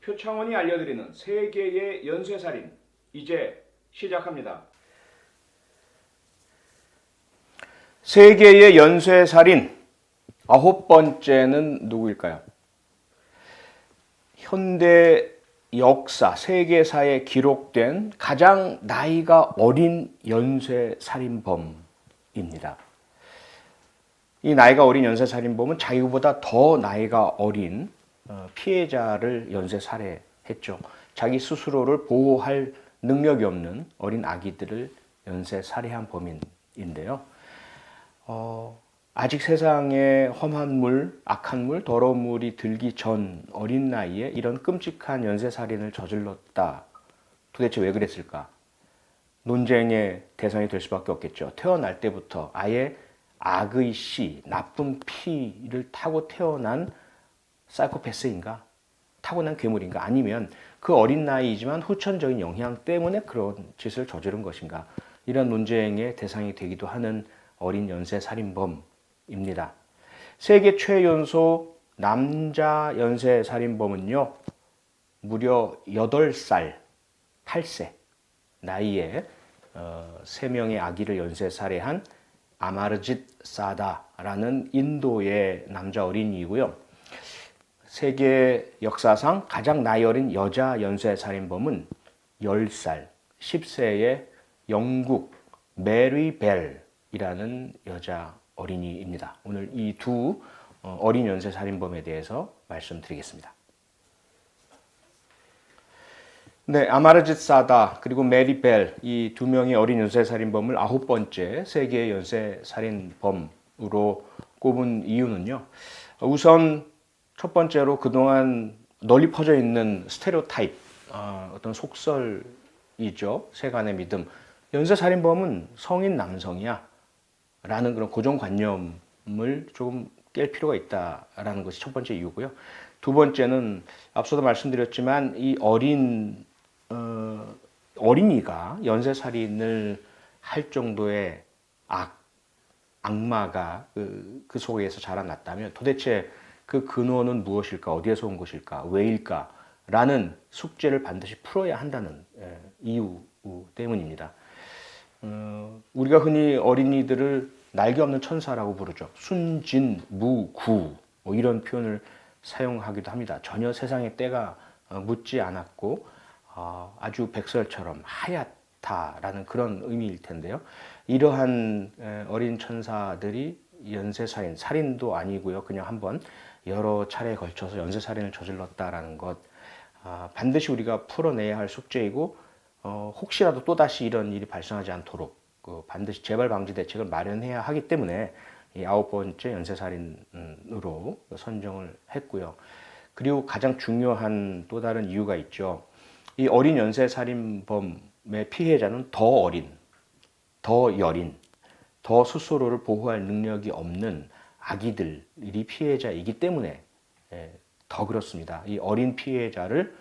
표창원이 알려드리는 세계의 연쇄살인 이제 시작합니다. 세계의 연쇄살인 9번째는 누구일까요? 현대 역사, 세계사에 기록된 가장 나이가 어린 연쇄살인범입니다. 이 나이가 어린 연쇄살인범은 자기보다 더 나이가 어린 피해자를 연쇄살해했죠. 자기 스스로를 보호할 능력이 없는 어린 아기들을 연쇄살해한 범인인데요. 아직 세상에 험한 물, 악한 물, 더러운 물이 들기 전 어린 나이에 이런 끔찍한 연쇄살인을 저질렀다. 도대체 왜 그랬을까? 논쟁의 대상이 될 수밖에 없겠죠. 태어날 때부터 아예 악의 씨, 나쁜 피를 타고 태어난 사이코패스인가? 타고난 괴물인가? 아니면 그 어린 나이이지만 후천적인 영향 때문에 그런 짓을 저지른 것인가? 이런 논쟁의 대상이 되기도 하는 어린 연쇄살인범입니다. 세계 최연소 남자 연쇄살인범은요, 무려 8살, 8세 나이에 3명의 아기를 연쇄살해한 아마르짓 사다라는 인도의 남자 어린이이고요. 세계 역사상 가장 나이 어린 여자 연쇄살인범은 10살, 10세의 영국 메리 벨이라는 여자 어린이입니다. 오늘 이 두 어린 연쇄살인범에 대해서 말씀드리겠습니다. 네, 아마르짓 사다 그리고 메리 벨 이 두 명의 어린 연쇄살인범을 9번째 세계 연쇄살인범으로 꼽은 이유는요. 우선 첫 번째로 그동안 널리 퍼져 있는 스테레오타입, 어떤 속설이죠. 세간의 믿음. 연쇄살인범은 성인 남성이야 라는 그런 고정관념을 조금 깰 필요가 있다라는 것이 첫 번째 이유고요. 두 번째는 앞서도 말씀드렸지만 이 어린이가 연쇄살인을 할 정도의 악마가 그 속에서 자라났다면 도대체 그 근원은 무엇일까? 어디에서 온 것일까? 왜일까? 라는 숙제를 반드시 풀어야 한다는 이유 때문입니다. 우리가 흔히 어린이들을 날개 없는 천사라고 부르죠. 순진, 무, 구 뭐 이런 표현을 사용하기도 합니다. 전혀 세상에 때가 묻지 않았고 아주 백설처럼 하얗다라는 그런 의미일 텐데요. 이러한 어린 천사들이 연쇄살인, 살인도 아니고요. 그냥 한번 여러 차례에 걸쳐서 연쇄살인을 저질렀다라는 것 반드시 우리가 풀어내야 할 숙제이고 혹시라도 또다시 이런 일이 발생하지 않도록 반드시 재발 방지 대책을 마련해야 하기 때문에 이 9번째 연쇄살인으로 선정을 했고요. 그리고 가장 중요한 또 다른 이유가 있죠. 이 어린 연쇄살인범의 피해자는 더 어린, 더 여린, 더 스스로를 보호할 능력이 없는 아기들이 피해자이기 때문에 더 그렇습니다. 이 어린 피해자를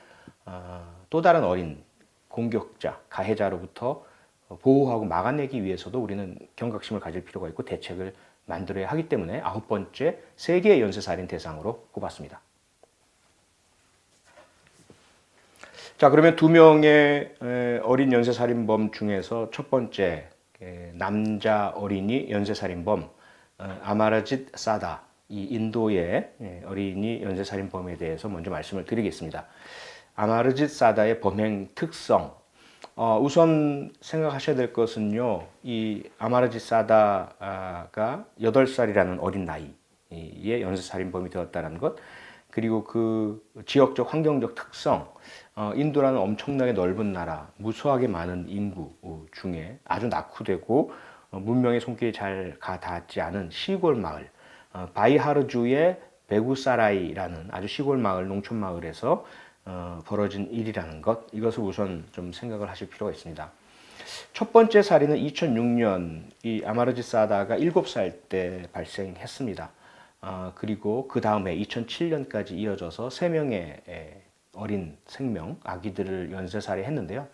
또 다른 어린 공격자, 가해자로부터 보호하고 막아내기 위해서도 우리는 경각심을 가질 필요가 있고 대책을 만들어야 하기 때문에 9번째 세계 연쇄살인 대상으로 꼽았습니다. 자, 그러면 두 명의 어린 연쇄살인범 중에서 첫 번째 남자 어린이 연쇄살인범 아마르짓 사다, 이 인도의 어린이 연쇄살인범에 대해서 먼저 말씀을 드리겠습니다. 아마르짓 사다의 범행 특성, 우선 생각하셔야 될 것은요, 이 아마르짓 사다가 8살이라는 어린 나이에 연쇄살인범이 되었다는 것, 그리고 그 지역적 환경적 특성, 인도라는 엄청나게 넓은 나라, 무수하게 많은 인구 중에 아주 낙후되고 문명의 손길이 잘 닿지 않은 시골 마을, 바이하르주의 베구사라이라는 아주 시골 마을, 농촌 마을에서 벌어진 일이라는 것, 이것을 우선 좀 생각을 하실 필요가 있습니다. 첫 번째 살인은 2006년 이 아마르짓 사다가 7살 때 발생했습니다. 그리고 그 다음에 2007년까지 이어져서 3명의 어린 생명, 아기들을 연쇄살해했는데요.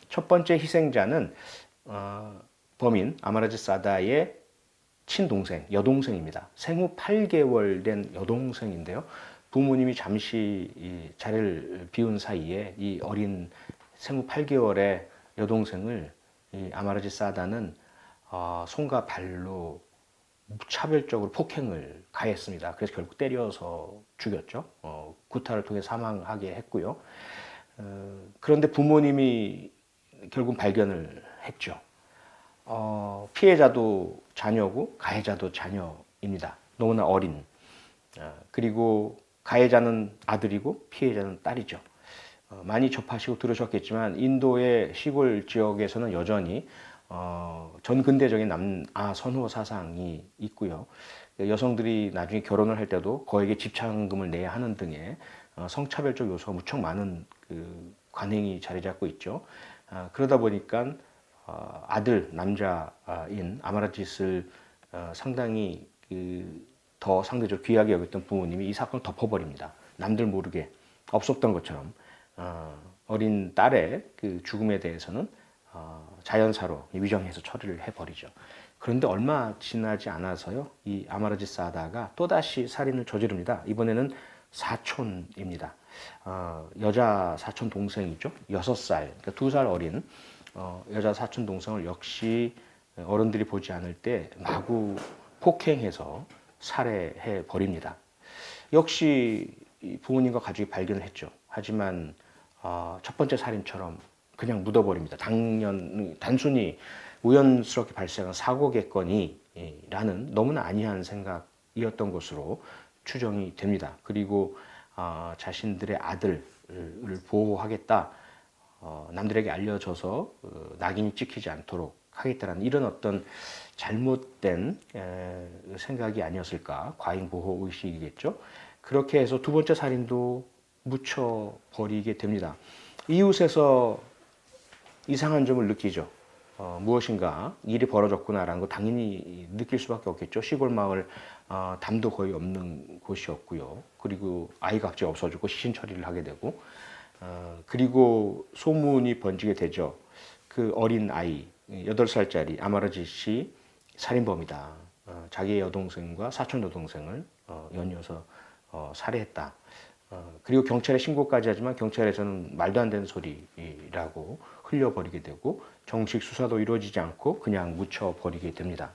첫 번째 희생자는 범인 아마르짓 사다의 친동생, 여동생입니다. 생후 8개월 된 여동생인데요. 부모님이 잠시 이 자리를 비운 사이에 이 어린 생후 8개월의 여동생을 이 아마르지 사다는 손과 발로 무차별적으로 폭행을 가했습니다. 그래서 결국 때려서 죽였죠. 구타를 통해 사망하게 했고요. 그런데 부모님이 결국 발견을 했죠. 피해자도 자녀고 가해자도 자녀입니다. 너무나 어린. 그리고 가해자는 아들이고 피해자는 딸이죠. 많이 접하시고 들으셨겠지만 인도의 시골 지역에서는 여전히 전근대적인 남아 선호 사상이 있고요. 여성들이 나중에 결혼을 할 때도 거액의 집착금을 내야 하는 등의 성차별적 요소가 무척 많은 그 관행이 자리 잡고 있죠. 그러다 보니까 아들 남자인 아마라짓을 상당히 더 상대적으로 귀하게 여겼던 부모님이 이 사건을 덮어버립니다. 남들 모르게 없었던 것처럼 어린 딸의 그 죽음에 대해서는 자연사로 위정해서 처리를 해버리죠. 그런데 얼마 지나지 않아서요, 이 아마르지 사다가 또다시 살인을 저지릅니다. 이번에는 사촌입니다. 여자 사촌 동생이죠. 6살, 그러니까 2살 어린 여자 사촌 동생을 역시 어른들이 보지 않을 때 마구 폭행해서 살해해 버립니다. 역시 부모님과 가족이 발견을 했죠. 하지만 첫 번째 살인처럼 그냥 묻어버립니다. 단순히 우연스럽게 발생한 사고겠거니라는 너무나 안이한 생각이었던 것으로 추정이 됩니다. 그리고 자신들의 아들을 보호하겠다, 남들에게 알려져서 낙인이 찍히지 않도록 하겠다라는 이런 어떤 잘못된 생각이 아니었을까, 과잉 보호 의식이겠죠. 그렇게 해서 두 번째 살인도 묻혀버리게 됩니다. 이웃에서 이상한 점을 느끼죠. 무엇인가 일이 벌어졌구나라는 거 당연히 느낄 수밖에 없겠죠. 시골 마을 담도 거의 없는 곳이었고요. 그리고 아이가 갑자기 없어지고 시신 처리를 하게 되고 그리고 소문이 번지게 되죠. 그 어린 아이 8살짜리 아마르짓이 살인범이다. 자기의 여동생과 사촌 여동생을 연이어서 살해했다. 그리고 경찰에 신고까지 하지만 경찰에서는 말도 안 되는 소리라고 흘려버리게 되고 정식 수사도 이루어지지 않고 그냥 묻혀버리게 됩니다.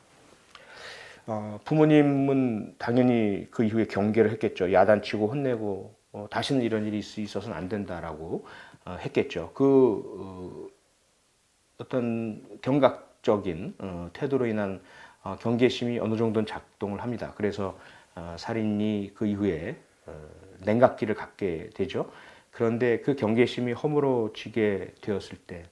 부모님은 당연히 그 이후에 경계를 했겠죠. 야단치고 혼내고 다시는 이런 일이 있어서는 안 된다라고 했겠죠. 어떤 경각적인 태도로 인한 경계심이 어느 정도는 작동을 합니다. 그래서 살인이 그 이후에 냉각기를 갖게 되죠. 그런데 그 경계심이 허물어지게 되었을 때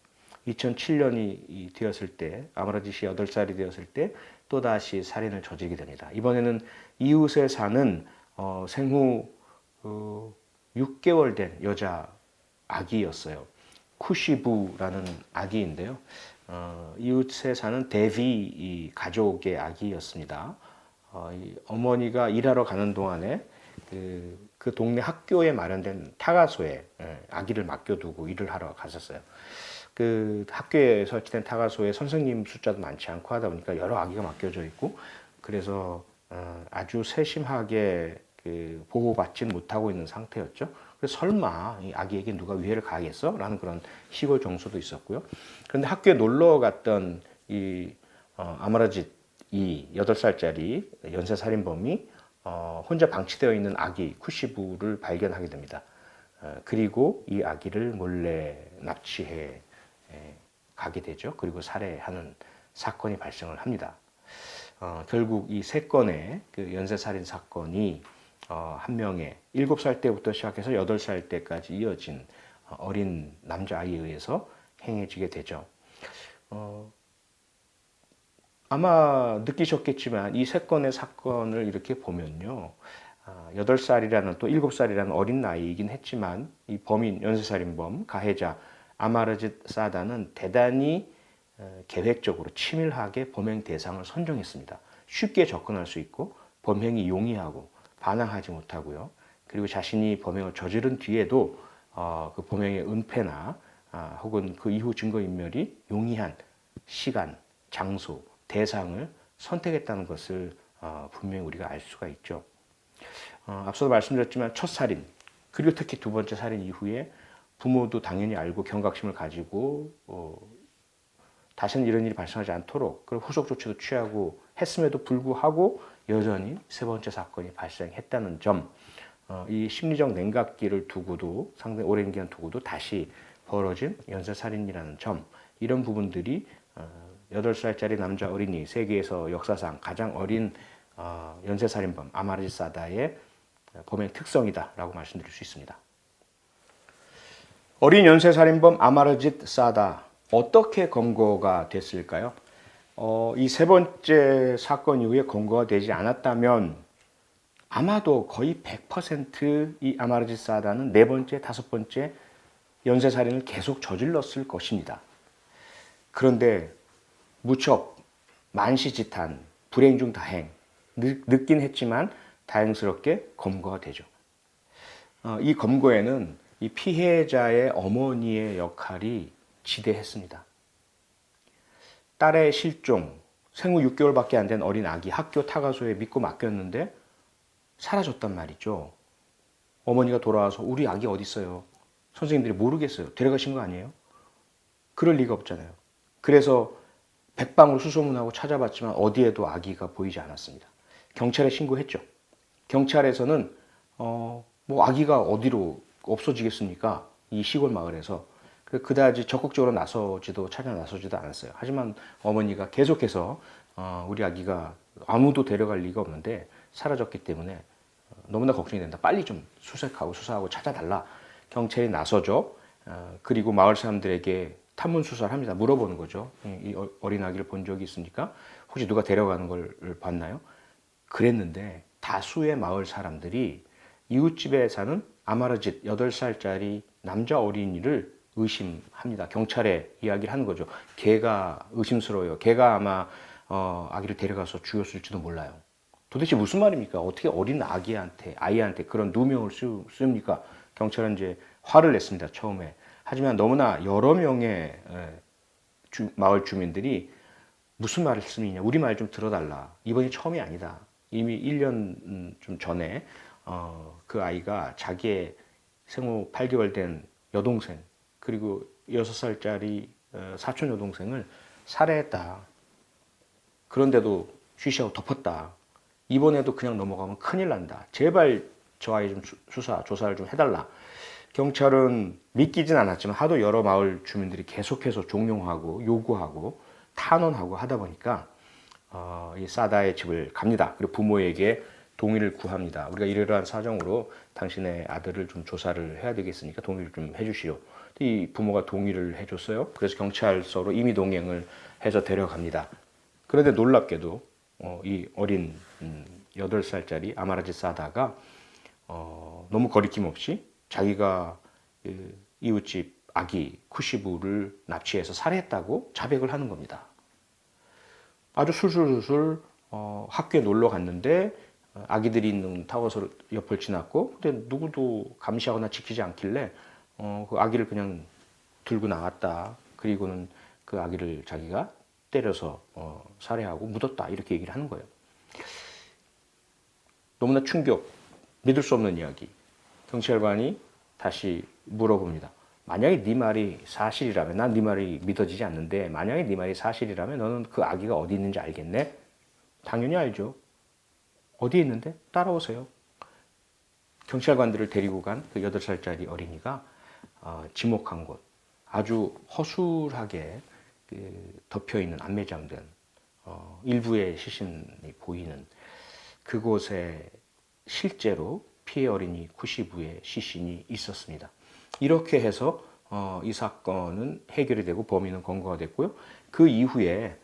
2007년이 되었을 때 아마라짓이 8살이 되었을 때 또다시 살인을 저지르게 됩니다. 이번에는 이웃에 사는 생후 6개월 된 여자 아기였어요. 쿠시부라는 아기인데요. 이웃에 사는 데비 가족의 아기였습니다. 어머니가 일하러 가는 동안에 그 동네 학교에 마련된 타가소에 아기를 맡겨두고 일을 하러 갔었어요. 그 학교에 설치된 타가소에 선생님 숫자도 많지 않고 하다 보니까 여러 아기가 맡겨져 있고 그래서 아주 세심하게 보호받지 못하고 있는 상태였죠. 그래서 설마 이 아기에게 누가 위해를 가하겠어? 라는 그런 시골 정서도 있었고요. 그런데 학교에 놀러 갔던 이 아마라짓 이 8살짜리 연쇄살인범이 혼자 방치되어 있는 아기 쿠시부를 발견하게 됩니다. 그리고 이 아기를 몰래 납치해 가게 되죠. 그리고 살해하는 사건이 발생을 합니다. 결국 이 3건의 그 연쇄살인 사건이 한 명의 7살 때부터 시작해서 8살 때까지 이어진 어린 남자아이에 의해서 행해지게 되죠. 아마 느끼셨겠지만 이 3건의 사건을 이렇게 보면요. 8살이라는 또 7살이라는 어린 나이이긴 했지만 이 범인, 연쇄살인범, 가해자 아마르짓 사다는 대단히 계획적으로 치밀하게 범행 대상을 선정했습니다. 쉽게 접근할 수 있고 범행이 용이하고 반항하지 못하고요. 그리고 자신이 범행을 저지른 뒤에도 그 범행의 은폐나 혹은 그 이후 증거인멸이 용이한 시간, 장소, 대상을 선택했다는 것을 분명히 우리가 알 수가 있죠. 앞서도 말씀드렸지만 첫 살인, 그리고 특히 두 번째 살인 이후에 부모도 당연히 알고 경각심을 가지고 다시는 이런 일이 발생하지 않도록 그런 후속 조치도 취하고 했음에도 불구하고 여전히 세 번째 사건이 발생했다는 점, 이 심리적 냉각기를 두고도 상당히 오랜 기간 두고도 다시 벌어진 연쇄살인이라는 점, 이런 부분들이 8살짜리 남자 어린이, 세계에서 역사상 가장 어린 연쇄살인범 아마르지 사다의 범행 특성이다라고 말씀드릴 수 있습니다. 어린 연쇄살인범 아마르짓 사다, 어떻게 검거가 됐을까요? 이 세 번째 사건 이후에 검거가 되지 않았다면 아마도 거의 100%이 아마르짓 사다는 네 번째, 다섯 번째 연쇄살인을 계속 저질렀을 것입니다. 그런데 무척 만시지탄, 불행 중 다행, 늦긴 했지만 다행스럽게 검거가 되죠. 이 검거에는 이 피해자의 어머니의 역할이 지대했습니다. 딸의 실종, 생후 6개월밖에 안 된 어린 아기 학교 타가소에 믿고 맡겼는데 사라졌단 말이죠. 어머니가 돌아와서 우리 아기 어디 있어요? 선생님들이 모르겠어요. 데려가신 거 아니에요? 그럴 리가 없잖아요. 그래서 백방으로 수소문하고 찾아봤지만 어디에도 아기가 보이지 않았습니다. 경찰에 신고했죠. 경찰에서는 뭐 아기가 어디로 없어지겠습니까? 이 시골 마을에서. 그다지 적극적으로 찾아 나서지도 않았어요. 하지만 어머니가 계속해서 우리 아기가 아무도 데려갈 리가 없는데 사라졌기 때문에 너무나 걱정이 된다. 빨리 좀 수사하고 찾아달라. 경찰이 나서죠. 그리고 마을 사람들에게 탐문 수사를 합니다. 물어보는 거죠. 이 어린 아기를 본 적이 있습니까? 혹시 누가 데려가는 걸 봤나요? 그랬는데 다수의 마을 사람들이 이웃집에 사는 아마르짓 8살짜리 남자 어린이를 의심합니다. 경찰에 이야기를 하는 거죠. 걔가 의심스러워요. 걔가 아마 아기를 데려가서 죽였을지도 몰라요. 도대체 무슨 말입니까? 어떻게 어린 아이한테 그런 누명을 씁니까? 경찰은 이제 화를 냈습니다. 처음에. 하지만 너무나 여러 명의 마을 주민들이 무슨 말을 쓰느냐, 우리 말 좀 들어달라. 이번이 처음이 아니다. 이미 1년 좀 전에 그 아이가 자기의 생후 8개월 된 여동생, 그리고 6살짜리 사촌 여동생을 살해했다. 그런데도 쉬쉬하고 덮었다. 이번에도 그냥 넘어가면 큰일 난다. 제발 저 아이 좀 조사를 좀 해달라. 경찰은 믿기진 않았지만 하도 여러 마을 주민들이 계속해서 종용하고 요구하고 탄원하고 하다 보니까 이 사다의 집을 갑니다. 그리고 부모에게 동의를 구합니다. 우리가 이러한 사정으로 당신의 아들을 좀 조사를 해야 되겠으니까 동의를 좀 해주시오. 이 부모가 동의를 해줬어요. 그래서 경찰서로 임의 동행을 해서 데려갑니다. 그런데 놀랍게도 이 어린 8살짜리 아마르짓 사다가 너무 거리낌 없이 자기가 이웃집 아기 쿠시부를 납치해서 살해했다고 자백을 하는 겁니다. 아주 술술술 학교에 놀러 갔는데 아기들이 있는 타워서 옆을 지났고, 근데 누구도 감시하거나 지키지 않길래 그 아기를 그냥 들고 나갔다. 그리고는 그 아기를 자기가 때려서 살해하고 묻었다. 이렇게 얘기를 하는 거예요. 너무나 충격, 믿을 수 없는 이야기. 경찰관이 다시 물어봅니다. 만약에 네 말이 사실이라면, 난 네 말이 믿어지지 않는데 만약에 네 말이 사실이라면 너는 그 아기가 어디 있는지 알겠네? 당연히 알죠. 어디에 있는데? 따라오세요. 경찰관들을 데리고 간 그 8살짜리 어린이가 지목한 곳, 아주 허술하게 덮여있는 안매장된 일부의 시신이 보이는 그곳에 실제로 피해 어린이 쿠시부의 시신이 있었습니다. 이렇게 해서 이 사건은 해결이 되고 범인은 검거가 됐고요. 그 이후에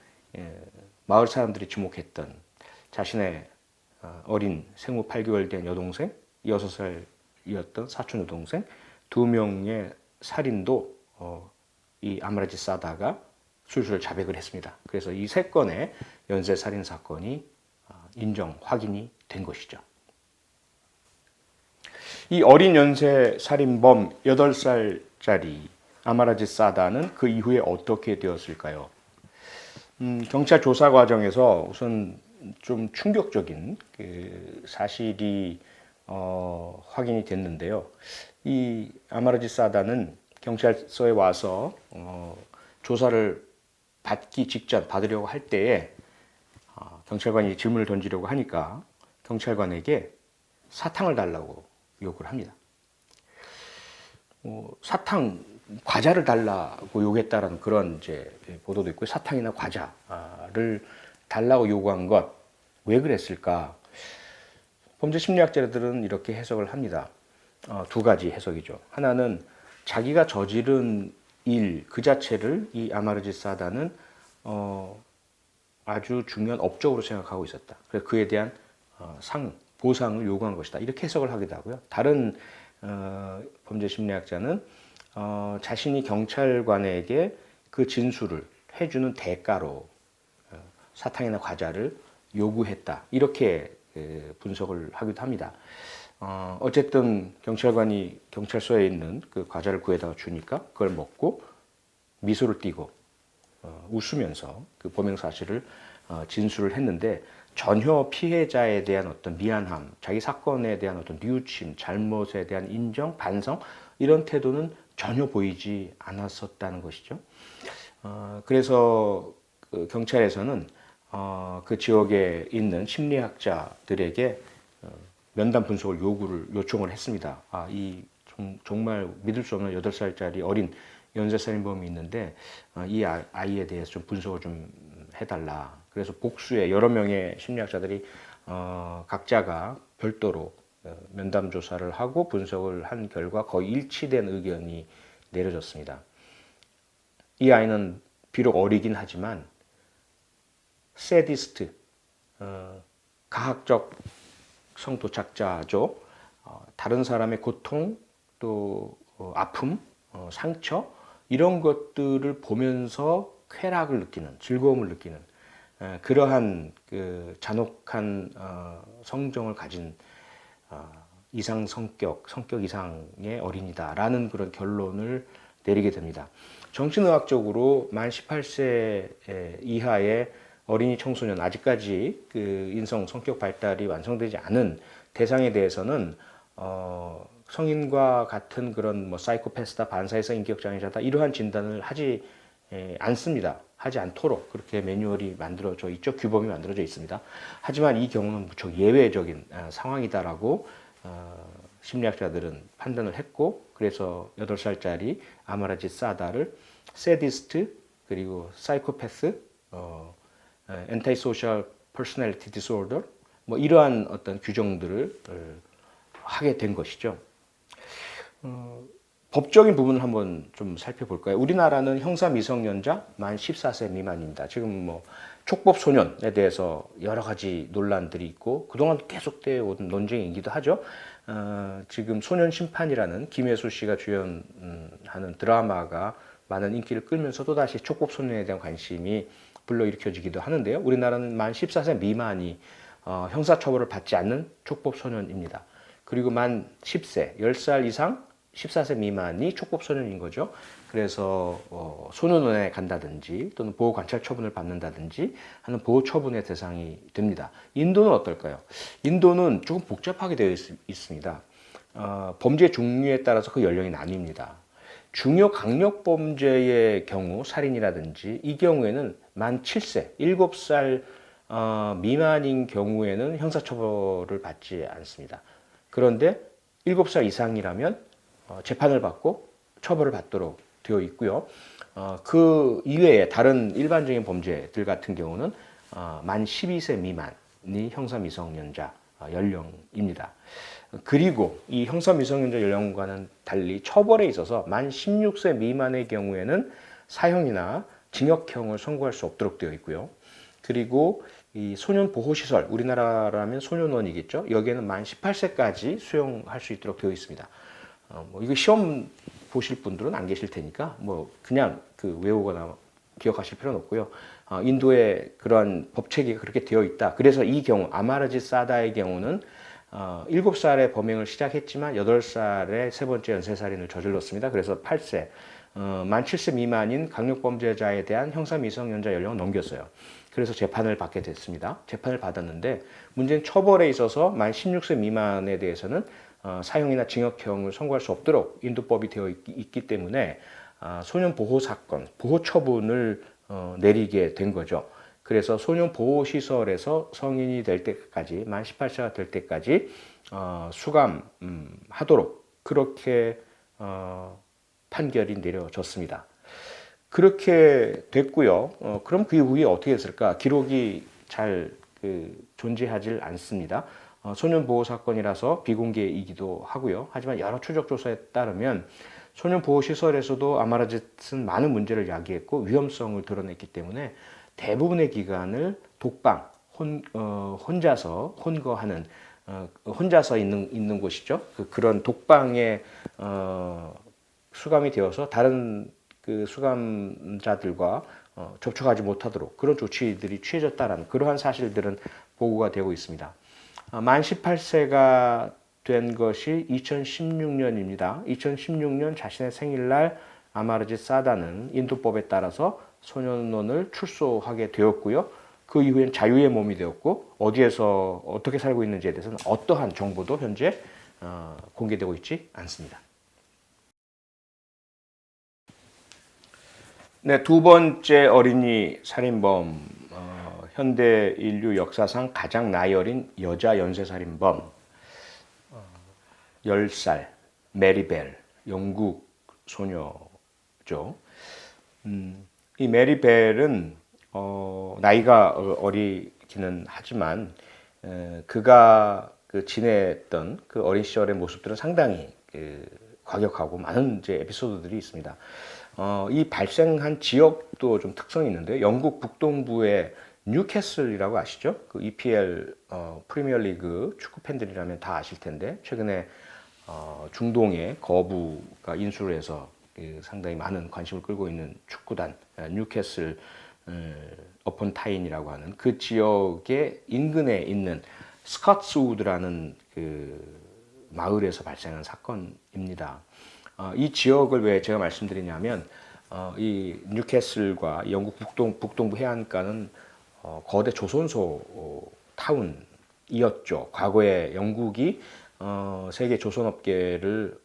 마을 사람들이 주목했던 자신의 어린 생후 8개월 된 여동생, 6살이었던 사촌 여동생 2명의 살인도 이 아마르짓 사다가 술술 자백을 했습니다. 그래서 이 3건의 연쇄 살인 사건이 확인이 된 것이죠. 이 어린 연쇄 살인범 8살짜리 아마르짓 사다는 그 이후에 어떻게 되었을까요? 경찰 조사 과정에서 우선 좀 충격적인 그 사실이 확인이 됐는데요. 이 아마르지 사다는 경찰서에 와서 조사를 받기 직전 받으려고 할 때에 경찰관이 질문을 던지려고 하니까 경찰관에게 사탕을 달라고 요구를 합니다. 사탕, 과자를 달라고 요구했다라는 그런 이제 보도도 있고요. 사탕이나 과자를 달라고 요구한 것 왜 그랬을까? 범죄 심리학자들은 이렇게 해석을 합니다. 두 가지 해석이죠. 하나는 자기가 저지른 일 그 자체를 이 아마르지 사다는 아주 중요한 업적으로 생각하고 있었다. 그래서 그에 대한 보상을 요구한 것이다. 이렇게 해석을 하기도 하고요. 다른 범죄 심리학자는 자신이 경찰관에게 그 진술을 해주는 대가로 사탕이나 과자를 요구했다. 이렇게 분석을 하기도 합니다. 어쨌든 경찰관이 경찰서에 있는 그 과자를 구해다가 주니까 그걸 먹고 미소를 띠고 웃으면서 그 범행 사실을 진술을 했는데 전혀 피해자에 대한 어떤 미안함, 자기 사건에 대한 어떤 뉘우침, 잘못에 대한 인정, 반성 이런 태도는 전혀 보이지 않았었다는 것이죠. 그래서 그 경찰에서는 그 지역에 있는 심리학자들에게 면담 분석을 요청을 했습니다. 정말 믿을 수 없는 8살짜리 어린 연쇄살인범이 있는데 이 아이에 대해서 좀 분석을 좀 해달라. 그래서 복수의 여러 명의 심리학자들이 각자가 별도로 면담 조사를 하고 분석을 한 결과 거의 일치된 의견이 내려졌습니다. 이 아이는 비록 어리긴 하지만 세디스트, 가학적 성도착자죠. 다른 사람의 고통, 또 아픔, 상처 이런 것들을 보면서 쾌락을 느끼는, 즐거움을 느끼는 그러한 그 잔혹한 성정을 가진 이상 성격 이상의 어린이다라는 그런 결론을 내리게 됩니다. 정신의학적으로 만 18세 이하의 어린이 청소년 아직까지 그 인성 성격 발달이 완성되지 않은 대상에 대해서는 성인과 같은 그런 뭐 사이코패스다, 반사회성 인격장애자다 이러한 진단을 하지 않습니다. 하지 않도록 그렇게 매뉴얼이 만들어져 있죠. 규범이 만들어져 있습니다. 하지만 이 경우는 무척 예외적인 상황이다라고 심리학자들은 판단을 했고 그래서 8살짜리 아마라지 사다를 세디스트 그리고 사이코패스 엔타이소셜 퍼스널리티 디스오더 뭐 이러한 어떤 규정들을 하게 된 것이죠. 법적인 부분을 한번 좀 살펴볼까요? 우리나라는 형사 미성년자 만 14세 미만입니다. 지금 뭐 촉법 소년에 대해서 여러 가지 논란들이 있고 그동안 계속되어 온 논쟁이기도 하죠. 지금 소년 심판이라는 김혜수 씨가 주연하는 드라마가 많은 인기를 끌면서 또다시 촉법 소년에 대한 관심이 불러일으켜지기도 하는데요. 우리나라는 만 14세 미만이 형사처벌을 받지 않는 촉법 소년입니다. 그리고 만 10세, 10살 이상 14세 미만이 촉법 소년인 거죠. 그래서 소년원에 간다든지 또는 보호 관찰 처분을 받는다든지 하는 보호 처분의 대상이 됩니다. 인도는 어떨까요? 인도는 조금 복잡하게 되어 있습니다. 범죄 종류에 따라서 그 연령이 나뉩니다. 중요 강력 범죄의 경우 살인이라든지 이 경우에는 만 7세, 7살 미만인 경우에는 형사처벌을 받지 않습니다. 그런데 7살 이상이라면 재판을 받고 처벌을 받도록 되어 있고요. 그 이외에 다른 일반적인 범죄들 같은 경우는 만 12세 미만이 형사 미성년자 연령입니다. 그리고 이 형사 미성년자 연령과는 달리 처벌에 있어서 만 16세 미만의 경우에는 사형이나 징역형을 선고할 수 없도록 되어 있고요. 그리고 이 소년보호시설, 우리나라라면 소년원이겠죠. 여기에는 만 18세까지 수용할 수 있도록 되어 있습니다. 이거 시험 보실 분들은 안 계실 테니까 뭐 그냥 그 외우거나 기억하실 필요는 없고요. 인도의 그러한 법체계가 그렇게 되어 있다. 그래서 이 경우 아마라지 사다의 경우는 7살에 범행을 시작했지만 8살에 세 번째 연쇄살인을 저질렀습니다. 그래서 8세, 만 7세 미만인 강력범죄자에 대한 형사미성년자 연령을 넘겼어요. 그래서 재판을 받게 됐습니다. 재판을 받았는데 문제는 처벌에 있어서 만 16세 미만에 대해서는 사형이나 징역형을 선고할 수 없도록 인도법이 되어 있기 때문에 소년 보호 사건, 보호 처분을 내리게 된 거죠. 그래서 소년 보호 시설에서 성인이 될 때까지, 만 18세가 될 때까지 수감하도록 그렇게 판결이 내려졌습니다. 그렇게 됐고요. 그럼 그 이후에 어떻게 됐을까? 기록이 잘 존재하지 않습니다. 소년 보호 사건이라서 비공개이기도 하고요. 하지만 여러 추적 조사에 따르면 소년 보호 시설에서도 아마라짓은 많은 문제를 야기했고 위험성을 드러냈기 때문에 대부분의 기간을 독방, 혼자서 혼거하는, 혼자서 있는 곳이죠. 그런 독방에 수감이 되어서 다른 그 수감자들과 접촉하지 못하도록 그런 조치들이 취해졌다라는 그러한 사실들은 보고가 되고 있습니다. 만 18세가 된 것이 2016년입니다. 2016년 자신의 생일날 아마르짓 사다는 인도법에 따라서 소년원을 출소하게 되었고요. 그 이후엔 자유의 몸이 되었고 어디에서 어떻게 살고 있는지에 대해서는 어떠한 정보도 현재 공개되고 있지 않습니다. 네, 두 번째 어린이 살인범, 현대 인류 역사상 가장 나이 어린 여자 연쇄살인범, 10살 메리벨, 영국 소녀죠. 이 메리벨은 나이가 어리기는 하지만 그가 지냈던 그 어린 시절의 모습들은 상당히 과격하고 많은 이제 에피소드들이 있습니다. 이 발생한 지역도 좀 특성이 있는데요. 영국 북동부의 뉴캐슬이라고 아시죠? 그 EPL 프리미어리그 축구 팬들이라면 다 아실 텐데 최근에 중동의 거부가 인수를 해서 상당히 많은 관심을 끌고 있는 축구단 뉴캐슬 어폰 타인이라고 하는 그 지역의 인근에 있는 스캇스우드라는 그 마을에서 발생한 사건입니다. 이 지역을 왜 제가 말씀드리냐면 이 뉴캐슬과 영국 북동부 해안가는 거대 조선소 타운이었죠. 과거에 영국이 세계 조선업계를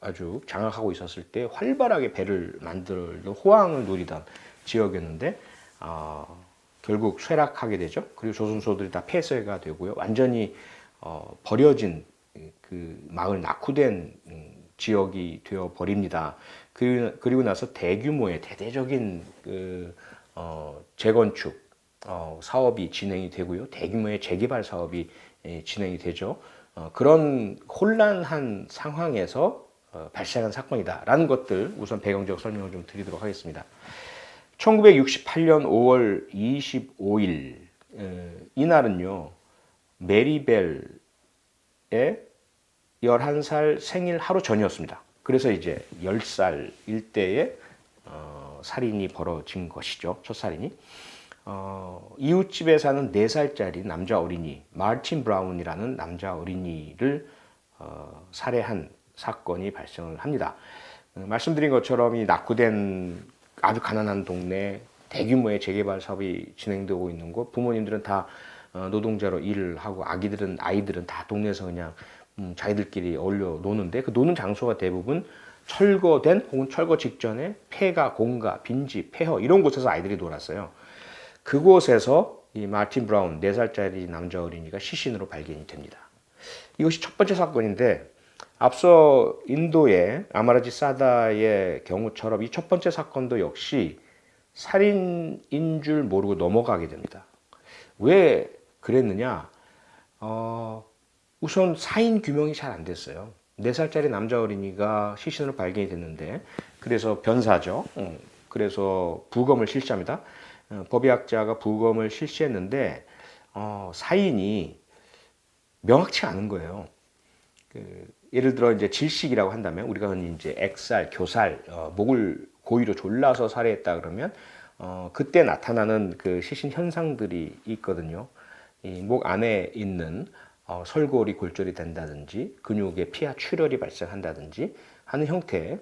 아주 장악하고 있었을 때 활발하게 배를 만들던 호황을 누리던 지역이었는데 결국 쇠락하게 되죠. 그리고 조선소들이 다 폐쇄가 되고요. 완전히 버려진 그 마을 낙후된 지역이 되어 버립니다. 그리고 나서 대규모의 대대적인 재건축 사업이 진행이 되고요. 대규모의 재개발 사업이 진행이 되죠. 그런 혼란한 상황에서 발생한 사건이다라는 것들 우선 배경적 설명을 좀 드리도록 하겠습니다. 1968년 5월 25일 이날은요. 메리벨의 11살 생일 하루 전이었습니다. 그래서 이제 10살일 때에 살인이 벌어진 것이죠. 첫 살인이. 이웃집에 사는 4살짜리 남자 어린이 마틴 브라운이라는 남자 어린이를 살해한 사건이 발생을 합니다. 말씀드린 것처럼 이 낙후된 아주 가난한 동네 대규모의 재개발 사업이 진행되고 있는 곳, 부모님들은 다 노동자로 일을 하고 아이들은 다 동네에서 그냥 자기들끼리 어울려 노는데 그 노는 장소가 대부분 철거된 혹은 철거 직전에 폐가, 공가, 빈집, 폐허 이런 곳에서 아이들이 놀았어요. 그곳에서 이 마틴 브라운 4살짜리 남자 어린이가 시신으로 발견이 됩니다. 이것이 첫 번째 사건인데 앞서 인도의 아마라지 사다의 경우처럼 이 첫 번째 사건도 역시 살인인 줄 모르고 넘어가게 됩니다. 왜 그랬느냐? 우선 사인 규명이 잘 안 됐어요. 4살짜리 남자 어린이가 시신으로 발견이 됐는데 그래서 변사죠. 그래서 부검을 실시합니다. 법의학자가 부검을 실시했는데 사인이 명확치 않은 거예요. 예를 들어 이제 질식이라고 한다면 우리가 흔히 이제 액살, 교살, 목을 고의로 졸라서 살해했다 그러면 그때 나타나는 그 시신 현상들이 있거든요. 이 목 안에 있는 설골이 골절이 된다든지 근육에 피하 출혈이 발생한다든지 하는 형태의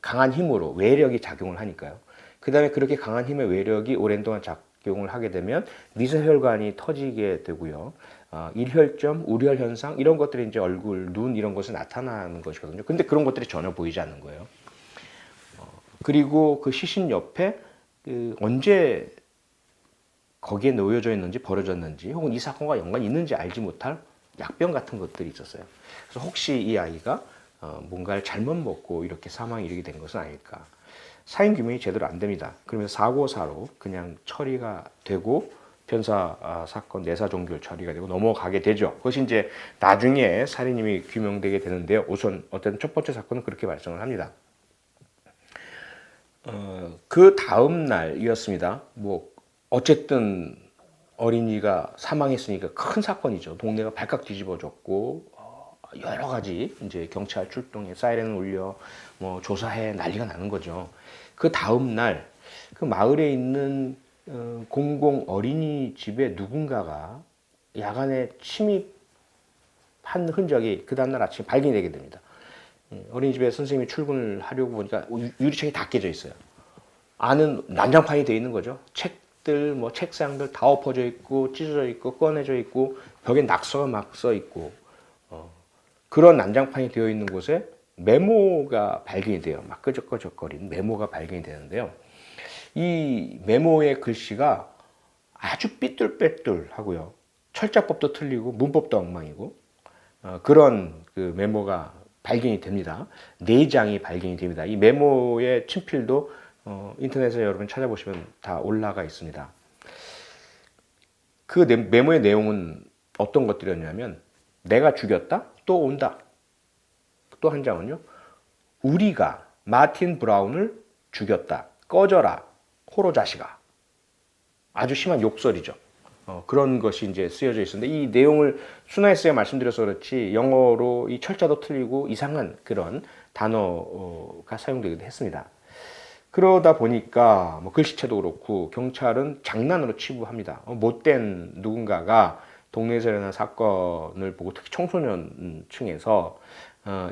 강한 힘으로 외력이 작용을 하니까요. 그 다음에 그렇게 강한 힘의 외력이 오랜 동안 작용을 하게 되면 미세혈관이 터지게 되고요. 일혈점, 우려혈 현상 이런 것들이 이제 얼굴, 눈 이런 것에 나타나는 것이거든요. 근데 그런 것들이 전혀 보이지 않는 거예요. 그리고 그 시신 옆에 언제 거기에 놓여져 있는지 버려졌는지 혹은 이 사건과 연관이 있는지 알지 못할 약병 같은 것들이 있었어요. 그래서 혹시 이 아이가 뭔가를 잘못 먹고 이렇게 사망에 이르게 된 것은 아닐까. 사인 규명이 제대로 안 됩니다. 그러면서 사고사로 그냥 처리가 되고 변사 사건 내사 종결 처리가 되고 넘어가게 되죠. 그것이 이제 나중에 살인임이 규명되게 되는데요. 우선 어떤 첫 번째 사건은 그렇게 발생을 합니다. 그 다음 날이었습니다. 뭐 어쨌든 어린이가 사망했으니까 큰 사건이죠. 동네가 발칵 뒤집어졌고 여러 가지 이제 경찰 출동해 사이렌을 울려 뭐 조사해 난리가 나는 거죠. 그 다음 날 그 마을에 있는 공공 어린이집에 누군가가 야간에 침입한 흔적이 그 다음날 아침에 발견이 되게 됩니다. 어린이집에 선생님이 출근을 하려고 보니까 유리창이 다 깨져 있어요. 안은 난장판이 되어 있는 거죠. 책들, 뭐 책상들 다 엎어져 있고 찢어져 있고 꺼내져 있고 벽에 낙서가 막 써 있고 그런 난장판이 되어 있는 곳에 메모가 발견이 돼요. 막 끄적끄적거리는 메모가 발견이 되는데요. 이 메모의 글씨가 아주 삐뚤빼뚤하고요. 철자법도 틀리고 문법도 엉망이고 그런 그 메모가 발견이 됩니다. 4장이 발견이 됩니다. 이 메모의 친필도 인터넷에 여러분 찾아보시면 다 올라가 있습니다. 그 메모의 내용은 어떤 것들이었냐면 내가 죽였다? 또 온다. 또 한 장은요. 우리가 마틴 브라운을 죽였다. 꺼져라. 호로 자식아. 아주 심한 욕설이죠. 그런 것이 이제 쓰여져 있었는데 이 내용을 순화해서 말씀드려서 그렇지 영어로 이 철자도 틀리고 이상한 그런 단어가 사용되기도 했습니다. 그러다 보니까 뭐 글씨체도 그렇고 경찰은 장난으로 치부합니다. 못된 누군가가 동네에서 일어난 사건을 보고 특히 청소년층에서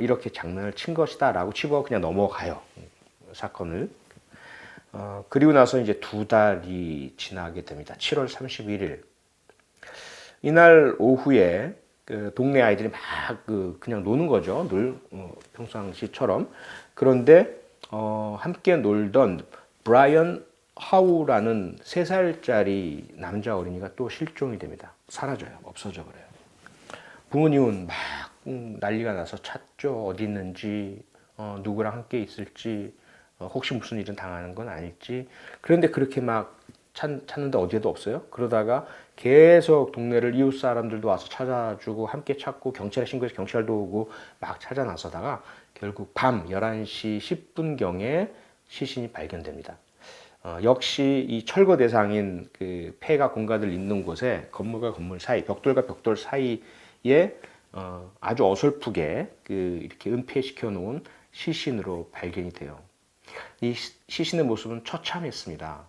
이렇게 장난을 친 것이다라고 치부하고 그냥 넘어가요. 사건을. 그리고 나서 이제 2달이 지나게 됩니다. 7월 31일. 이날 오후에 그 동네 아이들이 막 그냥 노는 거죠. 늘 평상시처럼. 그런데 함께 놀던 브라이언 하우라는 3살짜리 남자 어린이가 또 실종이 됩니다. 사라져요. 없어져 버려요. 부모님은 막 난리가 나서 찾죠. 어디 있는지, 누구랑 함께 있을지, 혹시 무슨 일은 당하는 건 아닐지. 그런데 그렇게 막 찾는데 어디에도 없어요. 그러다가 계속 동네를 이웃 사람들도 와서 찾아주고 함께 찾고 경찰에 신고해서 경찰도 오고 막 찾아 나서다가 결국 밤 11시 10분경에 시신이 발견됩니다. 역시 이 철거 대상인 그 폐가 공가들 있는 곳에 건물과 건물 사이, 벽돌과 벽돌 사이에 아주 어설프게 이렇게 은폐시켜 놓은 시신으로 발견이 돼요. 이 시신의 모습은 처참했습니다.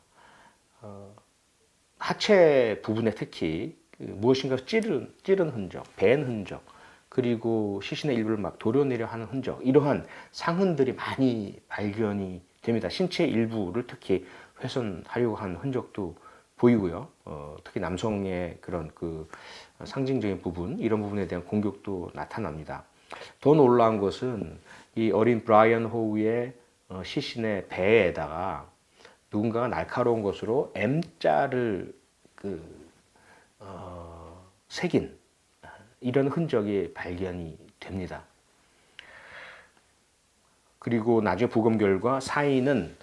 하체 부분에 특히 무엇인가 찌른 흔적, 벤 흔적, 그리고 시신의 일부를 막 도려내려 하는 흔적, 이러한 상흔들이 많이 발견이 됩니다. 신체 일부를 특히 훼손하려고 하는 흔적도 보이고요. 특히 남성의 그런 상징적인 부분, 이런 부분에 대한 공격도 나타납니다. 더 놀라운 것은 이 어린 브라이언 호우의 시신의 배에다가 누군가가 날카로운 것으로 M자를 새긴 이런 흔적이 발견이 됩니다. 그리고 나중에 부검 결과 사인은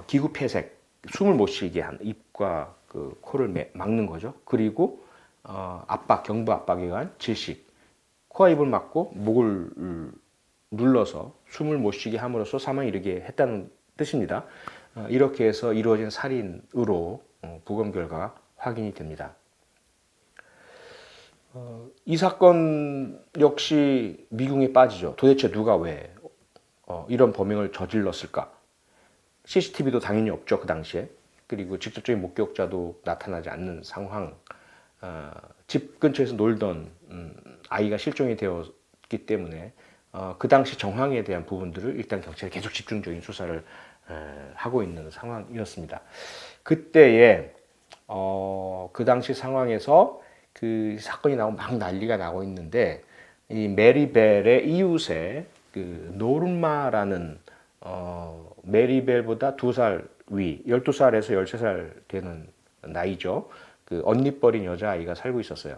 기구 폐색, 숨을 못 쉬게 한 입과 코를 막는 거죠. 그리고 경부 압박에 의한 질식, 코와 입을 막고 목을 눌러서 숨을 못 쉬게 함으로써 사망에 이르게 했다는 뜻입니다. 이렇게 해서 이루어진 살인으로 부검 결과가 확인이 됩니다. 이 사건 역시 미궁에 빠지죠. 도대체 누가 왜 이런 범행을 저질렀을까? CCTV도 당연히 없죠, 그 당시에. 그리고 직접적인 목격자도 나타나지 않는 상황. 집 근처에서 놀던 아이가 실종이 되었기 때문에 그 당시 정황에 대한 부분들을 일단 경찰이 계속 집중적인 수사를 하고 있는 상황이었습니다. 그때에 그 당시 상황에서 그 사건이 나오고 막 난리가 나고 있는데 이 메리벨의 이웃에 그 노르마라는 메리벨보다 2살 위, 12살에서 13살 되는 나이죠. 그 언니뻘인 여자아이가 살고 있었어요.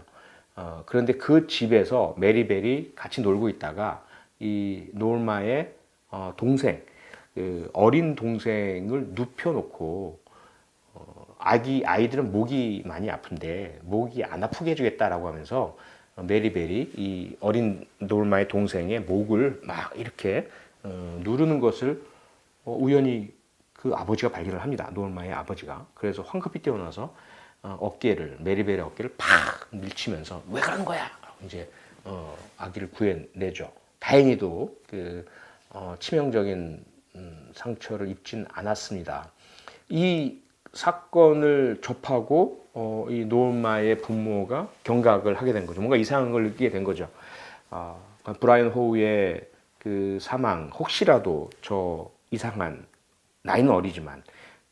그런데 그 집에서 메리벨이 같이 놀고 있다가 이 노르마의 동생, 그 어린 동생을 눕혀놓고 아이들은 목이 많이 아픈데 목이 안 아프게 해주겠다라고 하면서 메리벨이 이 어린 노르마의 동생의 목을 막 이렇게 누르는 것을 우연히 그 아버지가 발견을 합니다. 노르마의 아버지가. 그래서 황급히 뛰어나서 메리벨의 어깨를 팍 밀치면서 왜 그러는 거야? 이제 아기를 구해내죠. 다행히도 그 치명적인 상처를 입진 않았습니다. 이 사건을 접하고 이 노르마의 부모가 경각을 하게 된 거죠. 뭔가 이상한 걸 느끼게 된 거죠. 브라이언 호우의 그 사망, 혹시라도 저 이상한, 나이는 어리지만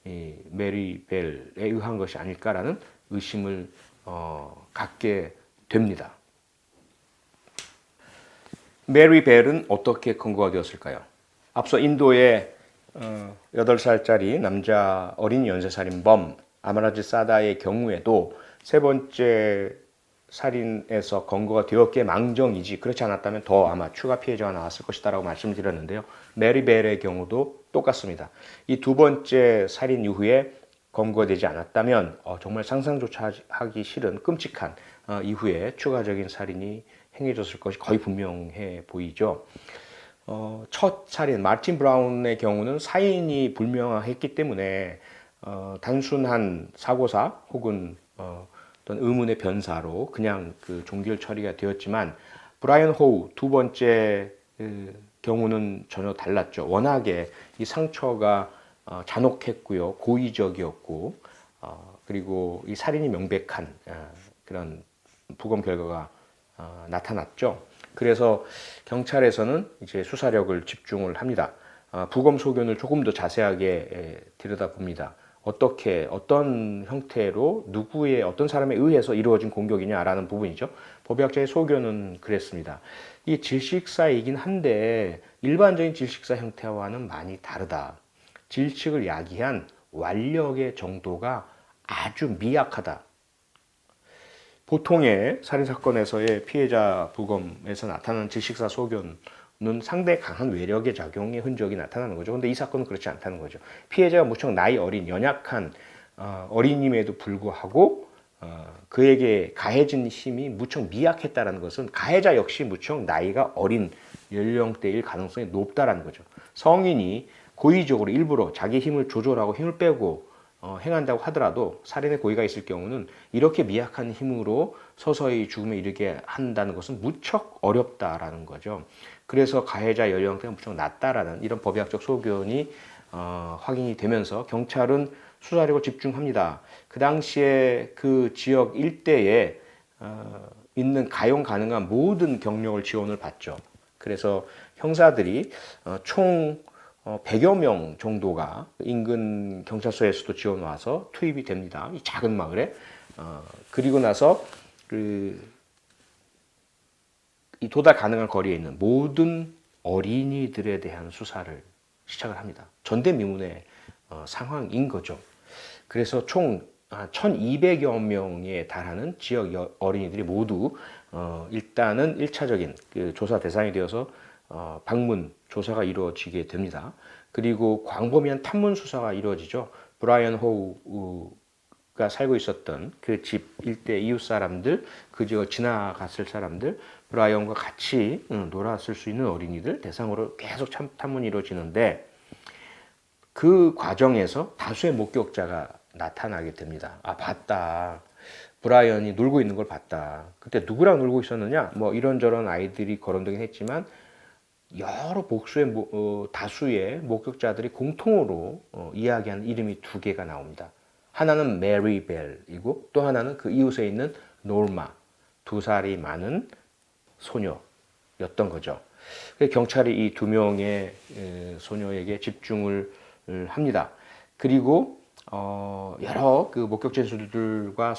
이 메리벨에 의한 것이 아닐까라는 의심을 갖게 됩니다. 메리벨은 어떻게 검거가 되었을까요? 앞서 인도의 8살짜리 남자 어린 연쇄살인범 아마라지 사다의 경우에도 세 번째 살인에서 검거가 되었기에 망정이지, 그렇지 않았다면 더 아마 추가 피해자가 나왔을 것이다라고 말씀드렸는데요. 메리벨의 경우도 똑같습니다. 이 두 번째 살인 이후에 검거되지 않았다면 정말 상상조차 하기 싫은 끔찍한 이후에 추가적인 살인이 행해졌을 것이 거의 분명해 보이죠. 첫 살인 마틴 브라운의 경우는 사인이 불명했기 때문에 단순한 사고사 혹은 어떤 의문의 변사로 그냥 그 종결 처리가 되었지만, 브라이언 호우 두 번째 경우는 전혀 달랐죠. 워낙에 이 상처가 잔혹했고요, 고의적이었고, 그리고 이 살인이 명백한 그런 부검 결과가 나타났죠. 그래서 경찰에서는 이제 수사력을 집중을 합니다. 부검 소견을 조금 더 자세하게 들여다봅니다. 어떤 형태로 누구의 어떤 사람에 의해서 이루어진 공격이냐라는 부분이죠. 법의학자의 소견은 그랬습니다. 이 질식사이긴 한데 일반적인 질식사 형태와는 많이 다르다. 질식을 야기한 완력의 정도가 아주 미약하다. 보통의 살인사건에서의 피해자 부검에서 나타나는 질식사 소견은 상당히 강한 외력의 작용의 흔적이 나타나는 거죠. 근데 이 사건은 그렇지 않다는 거죠. 피해자가 무척 나이 어린 연약한 어린임에도 불구하고 그에게 가해진 힘이 무척 미약했다는 것은 가해자 역시 무척 나이가 어린 연령대일 가능성이 높다는 거죠. 성인이 고의적으로 일부러 자기 힘을 조절하고 힘을 빼고 행한다고 하더라도 살인의 고의가 있을 경우는 이렇게 미약한 힘으로 서서히 죽음에 이르게 한다는 것은 무척 어렵다라는 거죠. 그래서 가해자 연령대가 무척 낮다라는 이런 법의학적 소견이 확인이 되면서 경찰은 수사력을 집중합니다. 그 당시에 그 지역 일대에 있는 가용 가능한 모든 경력을 지원을 받죠. 그래서 형사들이 총 100여 명 정도가 인근 경찰서에서도 지원 와서 투입이 됩니다. 이 작은 마을에. 그리고 나서 이 도달 가능한 거리에 있는 모든 어린이들에 대한 수사를 시작을 합니다. 전대미문의 상황인 거죠. 그래서 총 1200여 명에 달하는 지역 어린이들이 모두 일단은 1차적인 그 조사 대상이 되어서 방문 조사가 이루어지게 됩니다. 그리고 광범위한 탐문 수사가 이루어지죠. 브라이언 호우가 살고 있었던 그 집 일대 이웃 사람들, 그 지역을 지나갔을 사람들, 브라이언과 같이 놀았을 수 있는 어린이들 대상으로 계속 탐문이 이루어지는데, 그 과정에서 다수의 목격자가 나타나게 됩니다. 봤다. 브라이언이 놀고 있는 걸 봤다. 그때 누구랑 놀고 있었느냐? 뭐 이런저런 아이들이 거론되긴 했지만 여러 다수의 목격자들이 공통으로 이야기하는 이름이 두 개가 나옵니다. 하나는 메리벨이고 또 하나는 그 이웃에 있는 노르마, 2살이 많은 소녀였던 거죠. 그래서 경찰이 이 2명의 소녀에게 집중을 합니다. 그리고 여러 그 목격 진술들과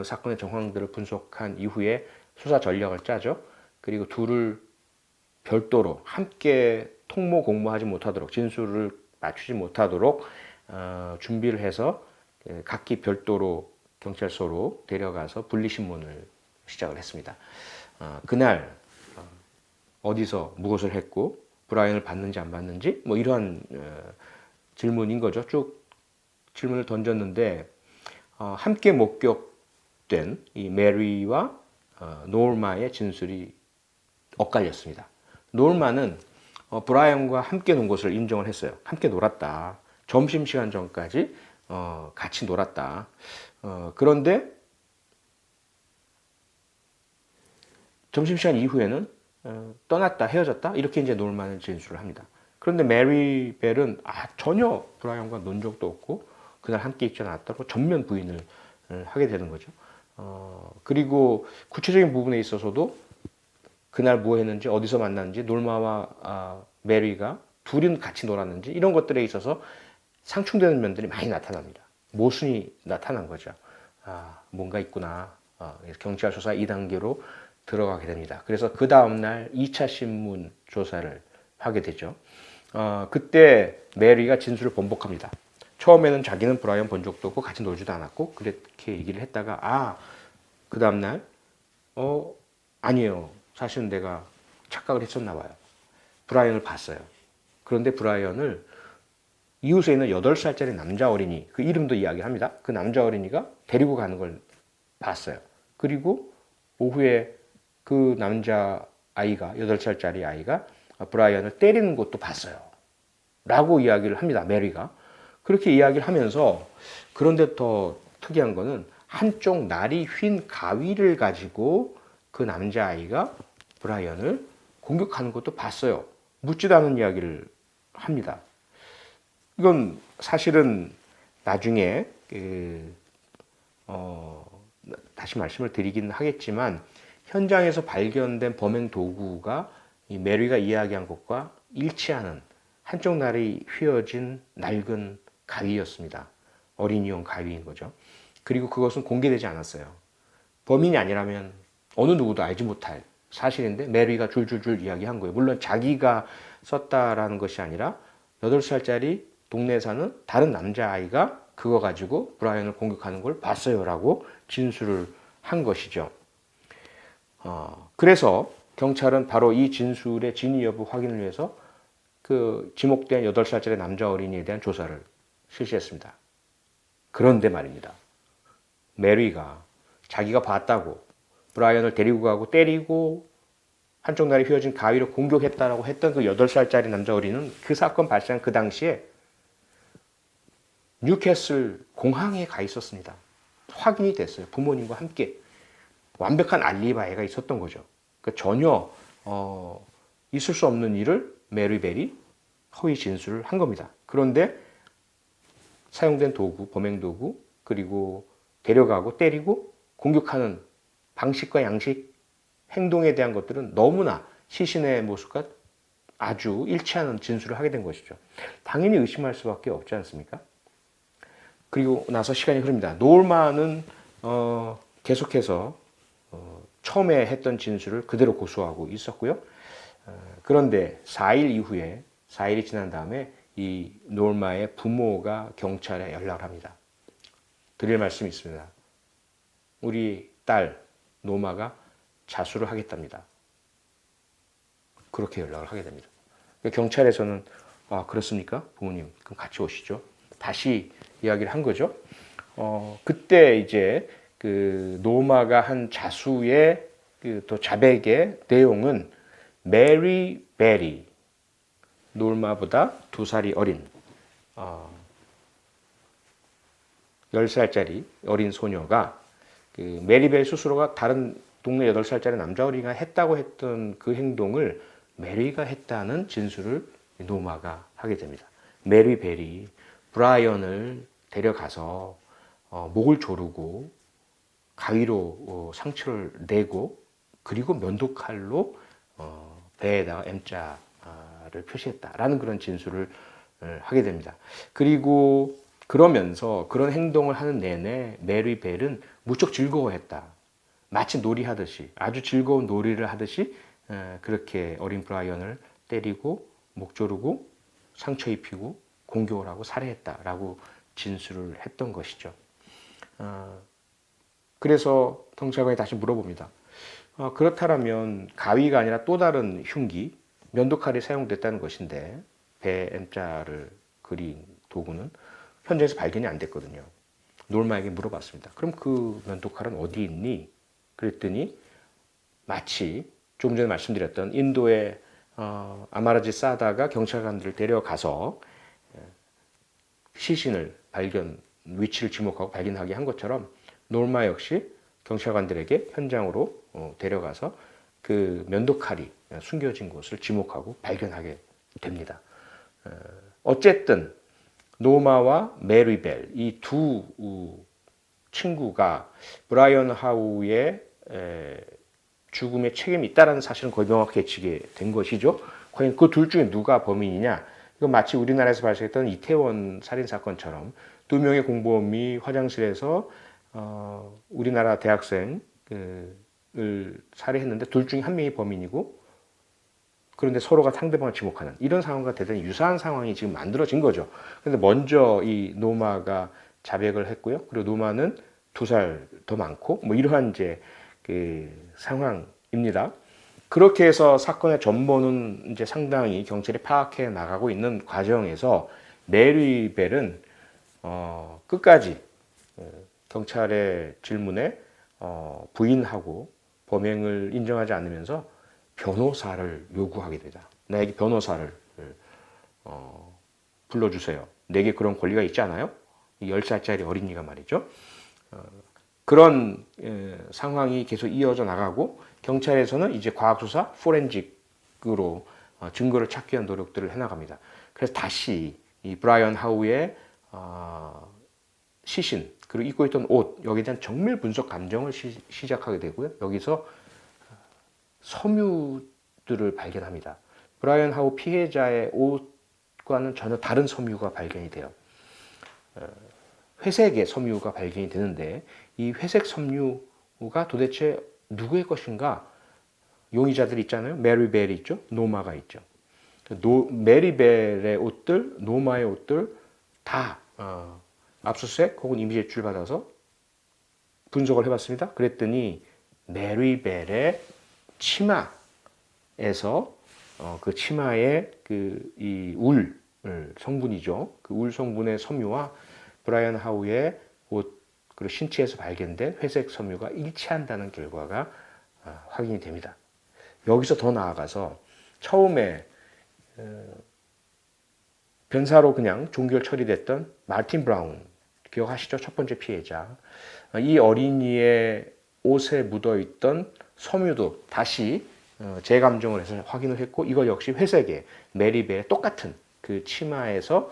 사건의 정황들을 분석한 이후에 수사 전략을 짜죠. 그리고 둘을 별도로 함께 통모 공모하지 못하도록, 진술을 맞추지 못하도록 준비를 해서 각기 별도로 경찰서로 데려가서 분리신문을 시작을 했습니다. 그날 어디서 무엇을 했고 브라이언을 봤는지 안 봤는지 뭐 이러한 질문인 거죠. 쭉 질문을 던졌는데 함께 목격된 이 메리와 노르마의 진술이 엇갈렸습니다. 노르마는 브라이언과 함께 논 것을 인정을 했어요. 함께 놀았다. 점심시간 전까지 같이 놀았다. 그런데 점심시간 이후에는 떠났다, 헤어졌다 이렇게 이제 노르마는 진술을 합니다. 그런데 메리 벨은 전혀 브라이언과 논 적도 없고 그날 함께 있지 않았다고 전면 부인을 하게 되는 거죠. 그리고 구체적인 부분에 있어서도 그날 뭐 했는지, 어디서 만났는지, 노르마와 메리가 둘은 같이 놀았는지 이런 것들에 있어서 상충되는 면들이 많이 나타납니다. 모순이 나타난 거죠. 뭔가 있구나. 경찰 수사 2단계로 들어가게 됩니다. 그래서 그 다음날 2차 신문 조사를 하게 되죠. 그때 메리가 진술을 번복합니다. 처음에는 자기는 브라이언 본 적도 없고 같이 놀지도 않았고 그렇게 얘기를 했다가 그 다음날 아니에요. 사실은 내가 착각을 했었나 봐요. 브라이언을 봤어요. 그런데 브라이언을 이웃에 있는 8살짜리 남자 어린이, 그 이름도 이야기를 합니다. 그 남자 어린이가 데리고 가는 걸 봤어요. 그리고 오후에 그 남자 아이가, 8살짜리 아이가 브라이언을 때리는 것도 봤어요. 라고 이야기를 합니다. 메리가. 그렇게 이야기를 하면서, 그런데 더 특이한 거는 한쪽 날이 휜 가위를 가지고 그 남자아이가 브라이언을 공격하는 것도 봤어요. 묻지도 않은 이야기를 합니다. 이건 사실은 나중에 다시 말씀을 드리긴 하겠지만 현장에서 발견된 범행 도구가 이 메리가 이야기한 것과 일치하는 한쪽 날이 휘어진 낡은 가위였습니다. 어린이용 가위인 거죠. 그리고 그것은 공개되지 않았어요. 범인이 아니라면 어느 누구도 알지 못할 사실인데 메리가 줄줄줄 이야기한 거예요. 물론 자기가 썼다라는 것이 아니라 8살짜리 동네에 사는 다른 남자아이가 그거 가지고 브라이언을 공격하는 걸 봤어요라고 진술을 한 것이죠. 그래서 경찰은 바로 이 진술의 진위 여부 확인을 위해서 그 지목된 8살짜리 남자 어린이에 대한 조사를 실시했습니다. 그런데 말입니다. 메리가 자기가 봤다고 브라이언을 데리고 가고 때리고 한쪽 날이 휘어진 가위로 공격했다라고 했던 그 8살짜리 남자 어린이는 그 사건 발생한 그 당시에 뉴캐슬 공항에 가 있었습니다. 확인이 됐어요. 부모님과 함께. 완벽한 알리바이가 있었던 거죠. 그러니까 전혀 있을 수 없는 일을 메리 벨이 허위 진술을 한 겁니다. 그런데 사용된 도구, 범행 도구, 그리고 데려가고 때리고 공격하는 방식과 양식, 행동에 대한 것들은 너무나 시신의 모습과 아주 일치하는 진술을 하게 된 것이죠. 당연히 의심할 수밖에 없지 않습니까? 그리고 나서 시간이 흐릅니다. 노르마는 계속해서 처음에 했던 진술을 그대로 고수하고 있었고요. 그런데 4일 이후에, 4일이 지난 다음에 이 노르마의 부모가 경찰에 연락을 합니다. 드릴 말씀이 있습니다. 우리 딸 노마가 자수를 하겠답니다. 그렇게 연락을 하게 됩니다. 경찰에서는 그렇습니까? 부모님, 그럼 같이 오시죠. 다시 이야기를 한 거죠. 그때 이제 그 노마가 한 자수의 또 자백의 내용은 메리 벨이 노마보다 2살이 어린 10살짜리 어린 소녀가 그 메리 벨 스스로가 다른 동네 8살짜리 남자 어린이가 했다고 했던 그 행동을 메리가 했다는 진술을 노마가 하게 됩니다. 메리 벨이 브라이언을 데려가서 목을 조르고 가위로 상처를 내고 그리고 면도칼로 배에다가 M자를 표시했다라는 그런 진술을 하게 됩니다. 그리고 그러면서 그런 행동을 하는 내내 메리 벨은 무척 즐거워했다. 마치 놀이하듯이 아주 즐거운 놀이를 하듯이 그렇게 어린 브라이언을 때리고 목 조르고 상처 입히고 공격을 하고 살해했다라고 진술을 했던 것이죠. 그래서 경찰관이 다시 물어봅니다. 그렇다면 가위가 아니라 또 다른 흉기, 면도칼이 사용됐다는 것인데 배 M자를 그린 도구는 현장에서 발견이 안 됐거든요. 놀마에게 물어봤습니다. 그럼 그 면도칼은 어디 있니? 그랬더니 마치 조금 전에 말씀드렸던 인도의 아마라지 사다가 경찰관들을 데려가서 시신을 위치를 지목하고 발견하게 한 것처럼 놀마 역시 경찰관들에게 현장으로 데려가서 그 면도칼이 숨겨진 곳을 지목하고 발견하게 됩니다. 어쨌든 노마와 메리 벨 이 두 친구가 브라이언 하우의 죽음에 책임이 있다는 사실은 거의 명확해지게 된 것이죠. 과연 그 둘 중에 누가 범인이냐? 이건 마치 우리나라에서 발생했던 이태원 살인 사건처럼 두 명의 공범이 화장실에서 우리나라 대학생을 살해했는데 둘 중에 한 명이 범인이고 그런데 서로가 상대방을 지목하는 이런 상황과 대단히 유사한 상황이 지금 만들어진 거죠. 그런데 먼저 이 노마가 자백을 했고요. 그리고 노마는 2살 더 많고 뭐 이러한 이제 그 상황입니다. 그렇게 해서 사건의 전모는 이제 상당히 경찰이 파악해 나가고 있는 과정에서 메리 벨은 끝까지 경찰의 질문에 부인하고 범행을 인정하지 않으면서 변호사를 요구하게 되다. 나에게 변호사를 불러주세요. 내게 그런 권리가 있지 않아요? 10살짜리 어린이가 말이죠. 그런 상황이 계속 이어져 나가고 경찰에서는 이제 과학수사, 포렌직으로 증거를 찾기 위한 노력들을 해나갑니다. 그래서 다시 이 브라이언 하우의 시신 그리고 입고 있던 옷 여기에 대한 정밀 분석 감정을 시작하게 되고요. 여기서 섬유들을 발견합니다. 브라이언 하우 피해자의 옷과는 전혀 다른 섬유가 발견이 돼요. 회색의 섬유가 발견이 되는데 이 회색 섬유가 도대체 누구의 것인가? 용의자들 있잖아요. 메리 벨이 있죠. 노마가 있죠. 메리 벨의 옷들, 노마의 옷들 다 압수수색 혹은 임시 제출 받아서 분석을 해봤습니다. 그랬더니 메리 벨의 치마에서 그 치마의 이 울 성분이죠. 그 울 성분의 섬유와 브라이언 하우의 옷 그리고 신체에서 발견된 회색 섬유가 일치한다는 결과가 확인이 됩니다. 여기서 더 나아가서 처음에 변사로 그냥 종결 처리됐던 마틴 브라운 기억하시죠? 첫 번째 피해자. 이 어린이의 옷에 묻어있던 섬유도 다시 재감정을 해서 확인을 했고 이거 역시 회색의 메리벨의 똑같은 그 치마에서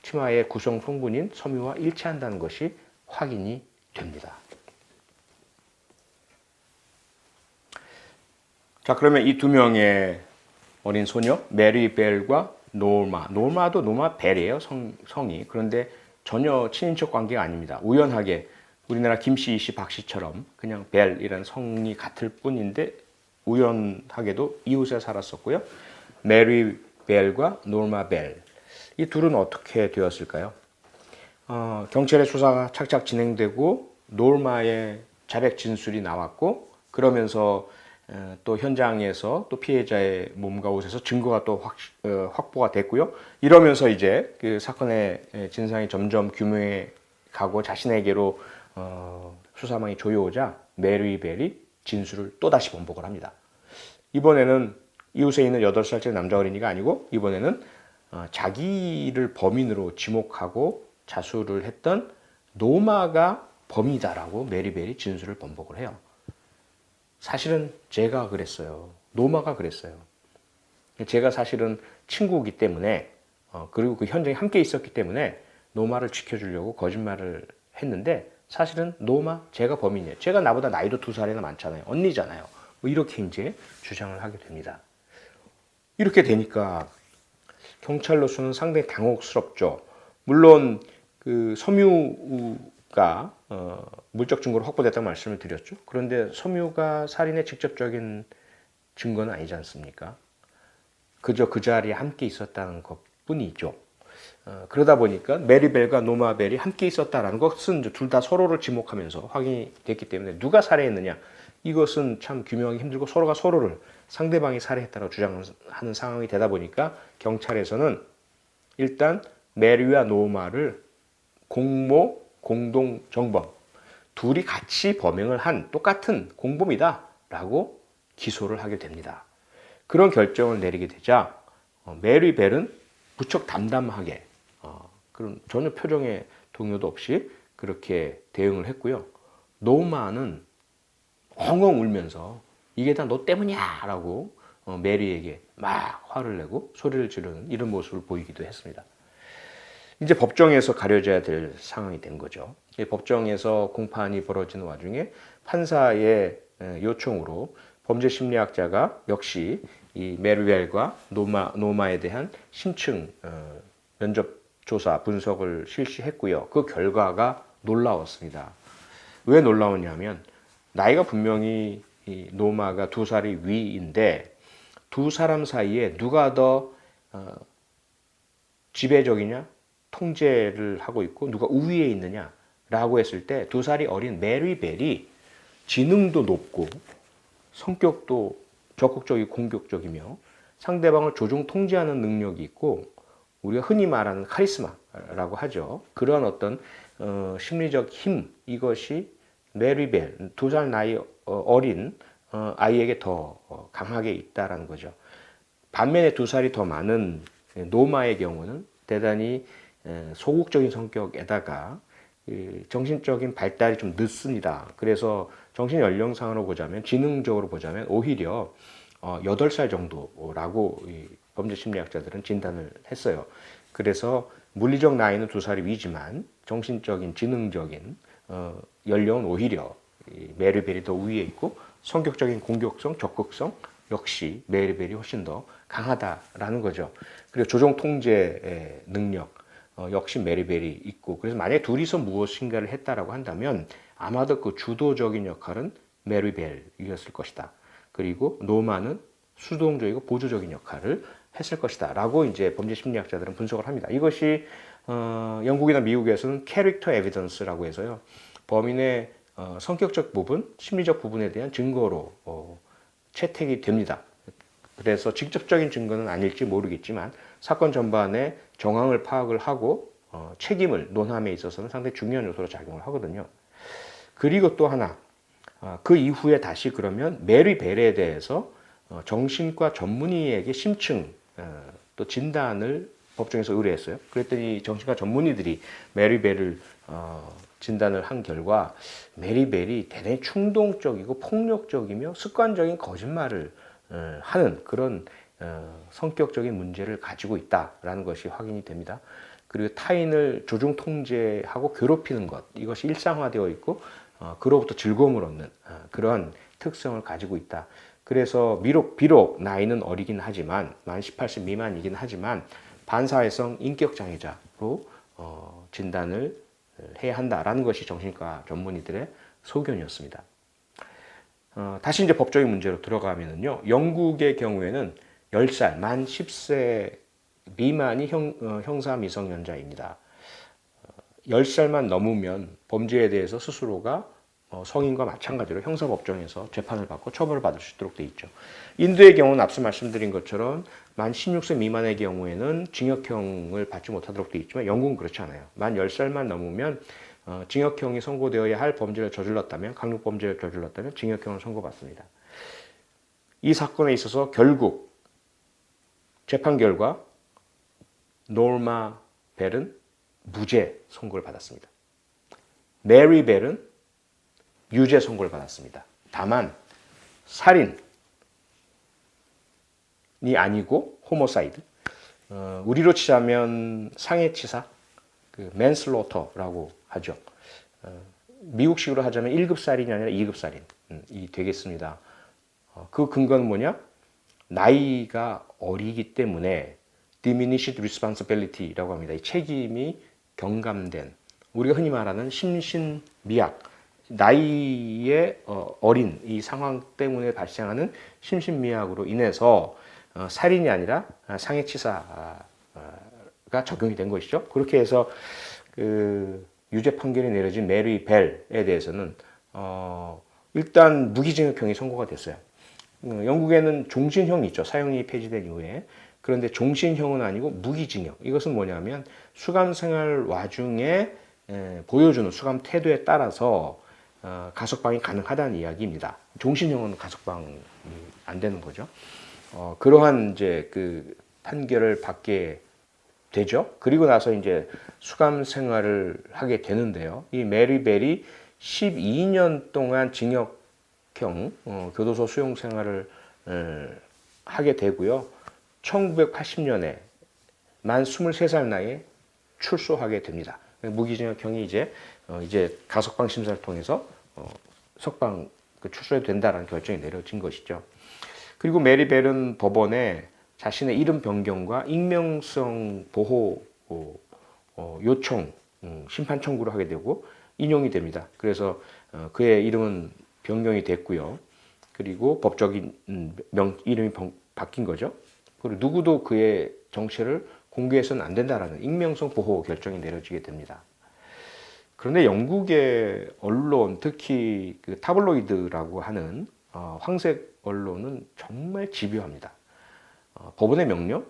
치마의 구성 성분인 섬유와 일치한다는 것이 확인이 됩니다. 자, 그러면 이 두 명의 어린 소녀 메리 벨과 노마도 노마 벨이에요. 성이. 그런데 전혀 친인척 관계가 아닙니다. 우연하게 우리나라 김씨, 이씨, 박씨처럼 그냥 벨이라는 성이 같을 뿐인데 우연하게도 이웃에 살았었고요. 메리 벨과 노마 벨. 이 둘은 어떻게 되었을까요? 경찰의 수사가 착착 진행되고 노마의 자백 진술이 나왔고 그러면서 또 현장에서 또 피해자의 몸과 옷에서 증거가 또 확보가 됐고요. 이러면서 이제 그 사건의 진상이 점점 규모해 가고 자신에게로 수사망이 조여오자 메리 벨이 진술을 또다시 번복을 합니다. 이번에는 이웃에 있는 8살짜리 남자 어린이가 아니고 이번에는 자기를 범인으로 지목하고 자수를 했던 노마가 범인이다라고 메리 벨이 진술을 번복을 해요. 사실은 제가 그랬어요. 노마가 그랬어요. 제가 사실은 친구이기 때문에 그리고 그 현장에 함께 있었기 때문에 노마를 지켜주려고 거짓말을 했는데 사실은 노마 제가 범인이에요. 제가 나보다 나이도 2살이나 많잖아요. 언니잖아요. 뭐 이렇게 이제 주장을 하게 됩니다. 이렇게 되니까 경찰로서는 상당히 당혹스럽죠. 물론 그 섬유가 물적 증거로 확보됐다고 말씀을 드렸죠. 그런데 섬유가 살인의 직접적인 증거는 아니지 않습니까? 그저 그 자리에 함께 있었다는 것뿐이죠. 그러다 보니까 메리벨과 노마벨이 함께 있었다라는 것은 둘 다 서로를 지목하면서 확인이 됐기 때문에 누가 살해했느냐 이것은 참 규명하기 힘들고 서로가 서로를 상대방이 살해했다고 주장하는 상황이 되다 보니까 경찰에서는 일단 메리와 노마를 공모, 공동 정범 둘이 같이 범행을 한 똑같은 공범이다라고 기소를 하게 됩니다. 그런 결정을 내리게 되자 메리 벨은 무척 담담하게 그런 전혀 표정에 동요도 없이 그렇게 대응을 했고요. 노마는 엉엉 울면서 이게 다 너 때문이야 라고 메리에게 막 화를 내고 소리를 지르는 이런 모습을 보이기도 했습니다. 이제 법정에서 가려져야 될 상황이 된 거죠. 법정에서 공판이 벌어지는 와중에 판사의 요청으로 범죄 심리학자가 역시 이 메리벨과 노마에 대한 심층 면접 조사 분석을 실시했고요. 그 결과가 놀라웠습니다. 왜 놀라웠냐면 나이가 분명히 이 노마가 2살이 위인데 두 사람 사이에 누가 더 지배적이냐 통제를 하고 있고 누가 우위에 있느냐라고 했을 때 2살이 어린 메리벨이 지능도 높고 성격도 적극적이고 공격적이며 상대방을 조종 통제하는 능력이 있고 우리가 흔히 말하는 카리스마라고 하죠. 그런 어떤 심리적 힘 이것이 메리벨 2살 나이 어린 아이에게 더 강하게 있다라는 거죠. 반면에 2살이 더 많은 노마의 경우는 대단히 소극적인 성격에다가 정신적인 발달이 좀 늦습니다. 그래서 정신 연령상으로 보자면 지능적으로 보자면 오히려 8살 정도라고 범죄 심리학자들은 진단을 했어요. 그래서 물리적 나이는 2살이 위지만 정신적인 지능적인 연령은 오히려 메리벨이 더 위에 있고 성격적인 공격성, 적극성 역시 메리벨이 훨씬 더 강하다라는 거죠. 그리고 조종 통제의 능력 역시 메리벨이 있고 그래서 만약에 둘이서 무엇인가를 했다라고 한다면 아마도 그 주도적인 역할은 메리벨이었을 것이다. 그리고 노마는 수동적이고 보조적인 역할을 했을 것이다. 라고 이제 범죄 심리학자들은 분석을 합니다. 이것이 영국이나 미국에서는 캐릭터 에비던스라고 해서요. 범인의 성격적 부분, 심리적 부분에 대한 증거로 채택이 됩니다. 그래서 직접적인 증거는 아닐지 모르겠지만 사건 전반의 정황을 파악을 하고 책임을 논함에 있어서는 상당히 중요한 요소로 작용을 하거든요. 그리고 또 하나 그 이후에 다시 그러면 메리 벨에 대해서 정신과 전문의에게 심층 또 진단을 법정에서 의뢰했어요. 그랬더니 정신과 전문의들이 메리 벨을 진단을 한 결과 메리 벨이 대단히 충동적이고 폭력적이며 습관적인 거짓말을 하는 그런 성격적인 문제를 가지고 있다라는 것이 확인이 됩니다. 그리고 타인을 조종 통제하고 괴롭히는 것 이것이 일상화되어 있고 그로부터 즐거움을 얻는 그러한 특성을 가지고 있다. 그래서 비록 나이는 어리긴 하지만 만 18세 미만이긴 하지만 반사회성 인격 장애자로 진단을 해야 한다라는 것이 정신과 전문의들의 소견이었습니다. 다시 이제 법적인 문제로 들어가면은요, 영국의 경우에는 10살, 만 10세 미만이 형사 미성년자입니다. 10살만 넘으면 범죄에 대해서 스스로가 성인과 마찬가지로 형사법정에서 재판을 받고 처벌을 받을 수 있도록 돼 있죠. 인도의 경우는 앞서 말씀드린 것처럼 만 16세 미만의 경우에는 징역형을 받지 못하도록 돼 있지만 영국은 그렇지 않아요. 만 10살만 넘으면 징역형이 선고되어야 할 범죄를 저질렀다면 강력범죄를 저질렀다면 징역형을 선고받습니다. 이 사건에 있어서 결국 재판 결과 노마 벨은 무죄 선고를 받았습니다. 메리 벨은 유죄 선고를 받았습니다. 다만 살인이 아니고 호모사이드, 우리로 치자면 상해치사, 그 맨슬로터라고 하죠. 미국식으로 하자면 1급 살인이 아니라 2급 살인이 되겠습니다. 그 근거는 뭐냐? 나이가 어리기 때문에 diminished responsibility라고 합니다. 이 책임이 경감된, 우리가 흔히 말하는 심신미약, 나이의 어린 이 상황 때문에 발생하는 심신미약으로 인해서 살인이 아니라 상해치사가 적용이 된 것이죠. 그렇게 해서 그 유죄 판결이 내려진 메리 벨에 대해서는 일단 무기징역형이 선고가 됐어요. 영국에는 종신형이 있죠. 사형이 폐지된 이후에. 그런데 종신형은 아니고 무기징역. 이것은 뭐냐면 수감 생활 와중에 보여주는 수감 태도에 따라서 가석방이 가능하다는 이야기입니다. 종신형은 가석방이 안 되는 거죠. 그러한 이제 그 판결을 받게 되죠. 그리고 나서 이제 수감 생활을 하게 되는데요. 이 메리 벨이 12년 동안 징역형 교도소 수용 생활을 하게 되고요. 1980년에 만 23살 나이에 출소하게 됩니다. 무기징역형이 이제 가석방 심사를 통해서 석방 출소해도 된다라는 결정이 내려진 것이죠. 그리고 메리 벨은 법원에 자신의 이름 변경과 익명성 보호 요청 심판 청구를 하게 되고 인용이 됩니다. 그래서 그의 이름은 변경이 됐고요. 그리고 법적인 이름이 바뀐 거죠. 그리고 누구도 그의 정체를 공개해서는 안 된다라는 익명성 보호 결정이 내려지게 됩니다. 그런데 영국의 언론, 특히 그 타블로이드라고 하는 황색 언론은 정말 집요합니다. 법원의 명령?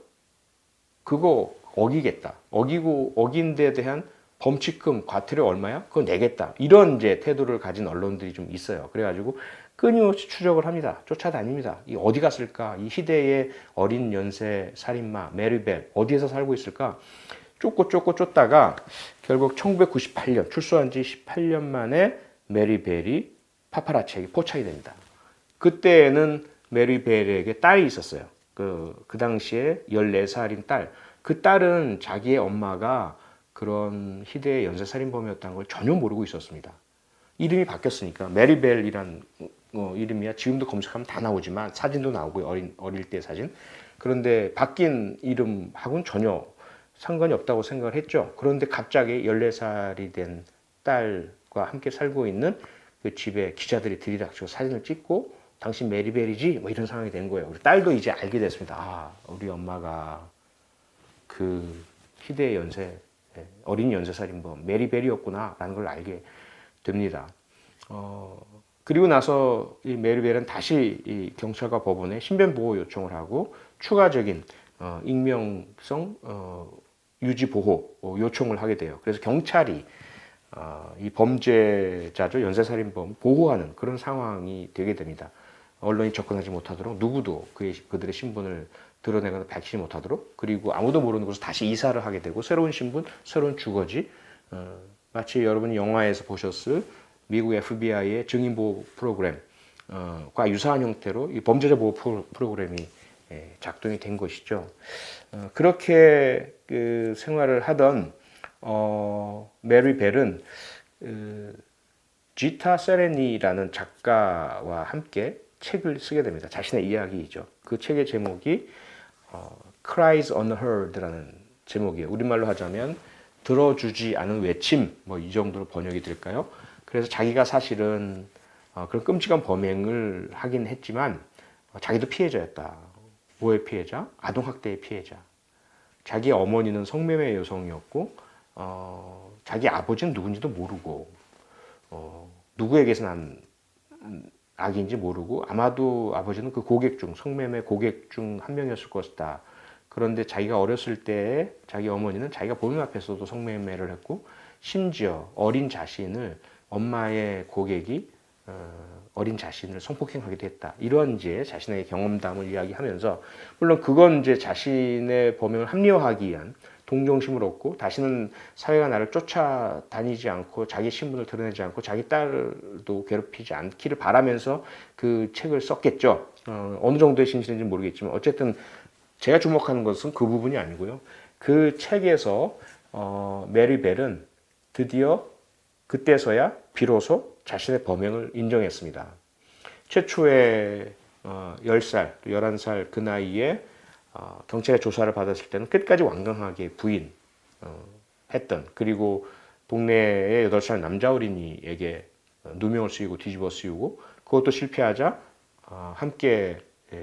그거 어기겠다. 어긴 데 대한 범칙금, 과태료 얼마야? 그거 내겠다. 이런 이제 태도를 가진 언론들이 좀 있어요. 그래가지고 끊임없이 추적을 합니다. 쫓아다닙니다. 이 어디 갔을까? 이 시대의 어린 연쇄 살인마 메리 벨 어디에서 살고 있을까? 쫓다가 결국 1998년 출소한 지 18년 만에 메리 벨이 파파라치에게 포착이 됩니다. 그때는 메리 벨에게 딸이 있었어요. 그 당시에 14살인 딸. 그 딸은 자기의 엄마가 그런 희대의 연쇄살인범이었다는 걸 전혀 모르고 있었습니다. 이름이 바뀌었으니까 메리 벨이란 이름이야. 지금도 검색하면 다 나오지만 사진도 나오고요. 어릴 때 사진. 그런데 바뀐 이름하고는 전혀 상관이 없다고 생각을 했죠. 그런데 갑자기 14살이 된 딸과 함께 살고 있는 그 집에 기자들이 들이닥치고 사진을 찍고 당신 메리 벨이지? 뭐 이런 상황이 된 거예요. 우리 딸도 이제 알게 됐습니다. 아, 우리 엄마가 그 희대의 어린 연쇄살인범 메리 벨이었구나 라는 걸 알게 됩니다. 그리고 나서 이 메리 벨은 다시 이 경찰과 법원에 신변 보호 요청을 하고 추가적인 익명성 유지 보호 요청을 하게 돼요. 그래서 경찰이 이 범죄자죠, 연쇄살인범 보호하는 그런 상황이 되게 됩니다. 언론이 접근하지 못하도록, 누구도 그들의 신분을 드러내거나 밝히지 못하도록, 그리고 아무도 모르는 곳에서 다시 이사를 하게 되고 새로운 신분, 새로운 주거지. 마치 여러분이 영화에서 보셨을 미국 FBI의 증인보호 프로그램과 유사한 형태로 이 범죄자 보호 프로그램이 작동이 된 것이죠. 그렇게 그 생활을 하던 메리 벨은 지타 세레니라는 작가와 함께 책을 쓰게 됩니다. 자신의 이야기이죠. 그 책의 제목이 Cries Unheard라는 제목이에요. 우리말로 하자면 들어주지 않은 외침, 뭐 이 정도로 번역이 될까요? 그래서 자기가 사실은 그런 끔찍한 범행을 하긴 했지만 자기도 피해자였다. 뭐의 피해자? 아동학대의 피해자. 자기 어머니는 성매매 여성이었고 자기 아버지는 누군지도 모르고 누구에게서 난 악인지 모르고 아마도 아버지는 그 고객 중 성매매 고객 중 한 명이었을 것이다. 그런데 자기가 어렸을 때 자기 어머니는 자기가 보는 앞에서도 성매매를 했고 심지어 어린 자신을 엄마의 고객이 어린 자신을 성폭행하기도 했다. 이런 이제 자신의 경험담을 이야기하면서 물론 그건 이제 자신의 범행을 합리화하기 위한 동정심을 얻고 다시는 사회가 나를 쫓아다니지 않고 자기 신분을 드러내지 않고 자기 딸도 괴롭히지 않기를 바라면서 그 책을 썼겠죠. 어느 정도의 진실인지 모르겠지만 어쨌든 제가 주목하는 것은 그 부분이 아니고요. 그 책에서 메리 벨은 드디어 그때서야 비로소 자신의 범행을 인정했습니다. 최초의 10살, 11살 그 나이에 경찰의 조사를 받았을 때는 끝까지 완강하게 부인했던, 그리고 동네의 8살 남자 어린이에게 누명을 쓰이고 뒤집어 쓰이고 그것도 실패하자 함께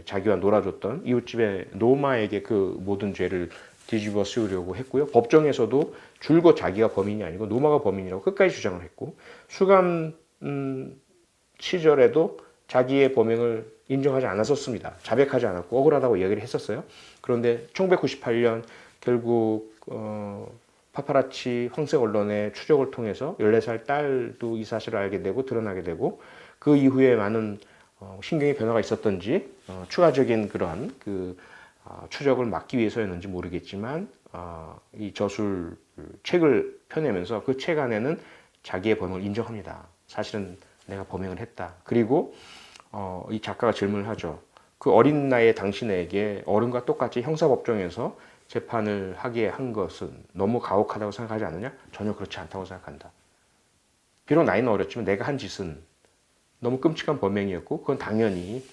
자기와 놀아줬던 이웃집의 노마에게 그 모든 죄를 뒤집어 쓰으려고 했고요. 법정에서도 줄곧 자기가 범인이 아니고 노마가 범인이라고 끝까지 주장을 했고, 수감 시절에도 자기의 범행을 인정하지 않았었습니다. 자백하지 않았고 억울하다고 이야기를 했었어요. 그런데 1998년 결국 파파라치 황색 언론의 추적을 통해서 14살 딸도 이 사실을 알게 되고 드러나게 되고, 그 이후에 많은 신경의 변화가 있었던지 추가적인 그런 추적을 막기 위해서였는지 모르겠지만 이 저술 책을 펴내면서 그 책 안에는 자기의 범행을 인정합니다. 사실은 내가 범행을 했다. 그리고 이 작가가 질문을 하죠. 그 어린 나이에 당신에게 어른과 똑같이 형사법정에서 재판을 하게 한 것은 너무 가혹하다고 생각하지 않느냐? 전혀 그렇지 않다고 생각한다. 비록 나이는 어렸지만 내가 한 짓은 너무 끔찍한 범행이었고 그건 당연히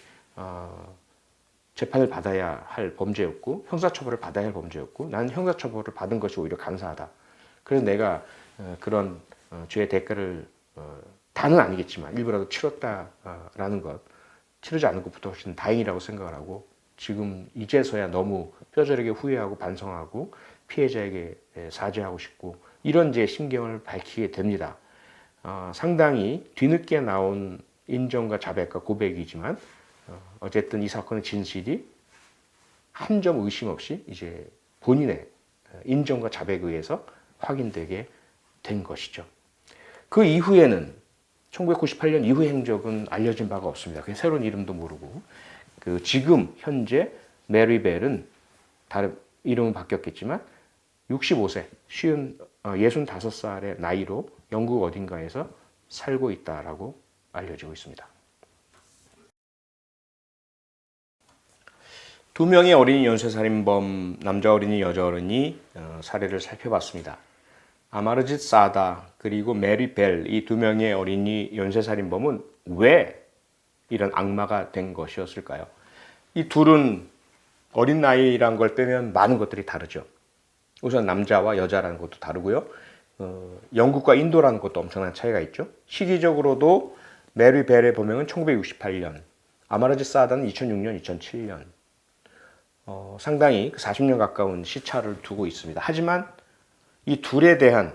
재판을 받아야 할 범죄였고 형사처벌을 받아야 할 범죄였고 나는 형사처벌을 받은 것이 오히려 감사하다. 그래서 내가 그런 죄의 대가를 다는 아니겠지만 일부라도 치렀다라는 것, 치르지 않은 것부터 훨씬 다행이라고 생각을 하고 지금 이제서야 너무 뼈저리게 후회하고 반성하고 피해자에게 사죄하고 싶고 이런 제 심경을 밝히게 됩니다. 상당히 뒤늦게 나온 인정과 자백과 고백이지만 어쨌든 이 사건의 진실이 한 점 의심 없이 이제 본인의 인정과 자백에 의해서 확인되게 된 것이죠. 그 이후에는 1998년 이후 행적은 알려진 바가 없습니다. 그 새로운 이름도 모르고 지금 현재 메리 벨은 다른 이름은 바뀌었겠지만 65세, 65살의 나이로 영국 어딘가에서 살고 있다라고 알려지고 있습니다. 두 명의 어린이 연쇄살인범, 남자 어린이, 여자 어린이 사례를 살펴봤습니다. 아마르짓 사다 그리고 메리 벨, 이 두 명의 어린이 연쇄살인범은 왜 이런 악마가 된 것이었을까요? 이 둘은 어린 나이란 걸 빼면 많은 것들이 다르죠. 우선 남자와 여자라는 것도 다르고요. 영국과 인도라는 것도 엄청난 차이가 있죠. 시기적으로도 메리 벨의 범행은 1968년, 아마르짓 사다는 2006년, 2007년. 상당히 40년 가까운 시차를 두고 있습니다. 하지만 이 둘에 대한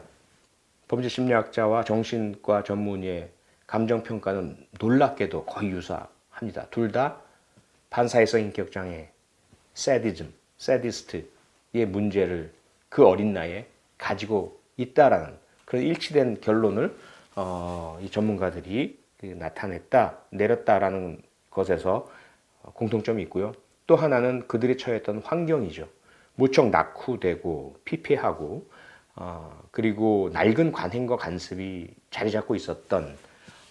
범죄 심리학자와 정신과 전문의의 감정평가는 놀랍게도 거의 유사합니다. 둘 다 반사회성 인격장애, 사디스트의 문제를 그 어린 나이에 가지고 있다라는 그런 일치된 결론을 이 전문가들이 내렸다라는 것에서 공통점이 있고요. 또 하나는 그들이 처했던 환경이죠. 무척 낙후되고 피폐하고 그리고 낡은 관행과 관습이 자리 잡고 있었던,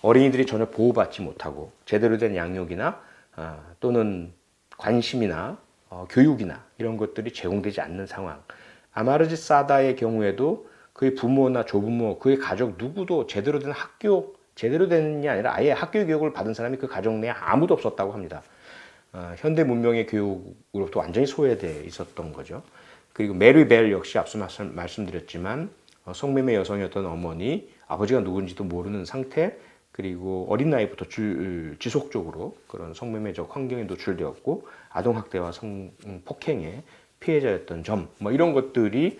어린이들이 전혀 보호받지 못하고 제대로 된 양육이나 또는 관심이나 교육이나 이런 것들이 제공되지 않는 상황. 아마르짓 사다의 경우에도 그의 부모나 조부모, 그의 가족 누구도 제대로 된 학교, 제대로 된 게 아니라 아예 학교 교육을 받은 사람이 그 가족 내에 아무도 없었다고 합니다. 현대 문명의 교육으로부터 완전히 소외되어 있었던 거죠. 그리고 메리 벨 역시 앞서 말씀드렸지만 성매매 여성이었던 어머니, 아버지가 누군지도 모르는 상태, 그리고 어린 나이부터 지속적으로 그런 성매매적 환경에 노출되었고 아동학대와 성폭행의 피해자였던 점, 이런 것들이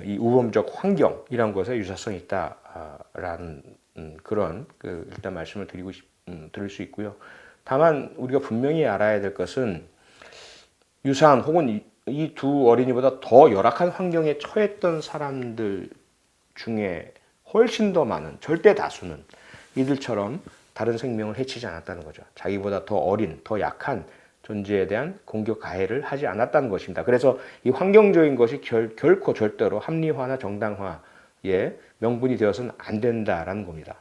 이 우범적 환경이란 것에 유사성이 있다라는 그런 일단 말씀을 드릴 수 있고요. 다만 우리가 분명히 알아야 될 것은 유사한 혹은 이 두 어린이보다 더 열악한 환경에 처했던 사람들 중에 훨씬 더 많은 절대 다수는 이들처럼 다른 생명을 해치지 않았다는 거죠. 자기보다 더 어린, 더 약한 존재에 대한 공격 가해를 하지 않았다는 것입니다. 그래서 이 환경적인 것이 결코 절대로 합리화나 정당화의 명분이 되어서는 안 된다라는 겁니다.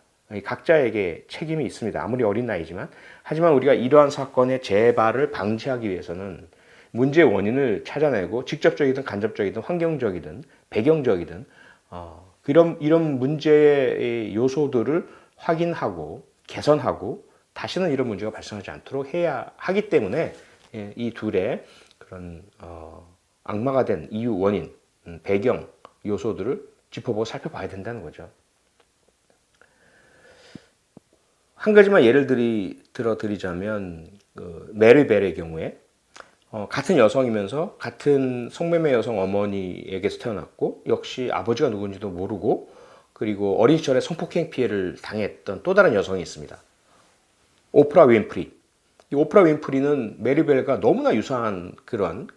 각자에게 책임이 있습니다. 아무리 어린 나이지만. 하지만 우리가 이러한 사건의 재발을 방지하기 위해서는 문제의 원인을 찾아내고 직접적이든 간접적이든 환경적이든 배경적이든 이런 문제의 요소들을 확인하고 개선하고 다시는 이런 문제가 발생하지 않도록 해야 하기 때문에 이 둘의 그런 악마가 된 이유, 원인, 배경 요소들을 짚어보고 살펴봐야 된다는 거죠. 한 가지만 예를 들어드리자면 메리 벨의 경우에 같은 여성이면서 같은 성매매 여성 어머니에게서 태어났고 역시 아버지가 누군지도 모르고 그리고 어린 시절에 성폭행 피해를 당했던 또 다른 여성이 있습니다. 오프라 윈프리. 이 오프라 윈프리는 메리 벨과 너무나 유사한 그런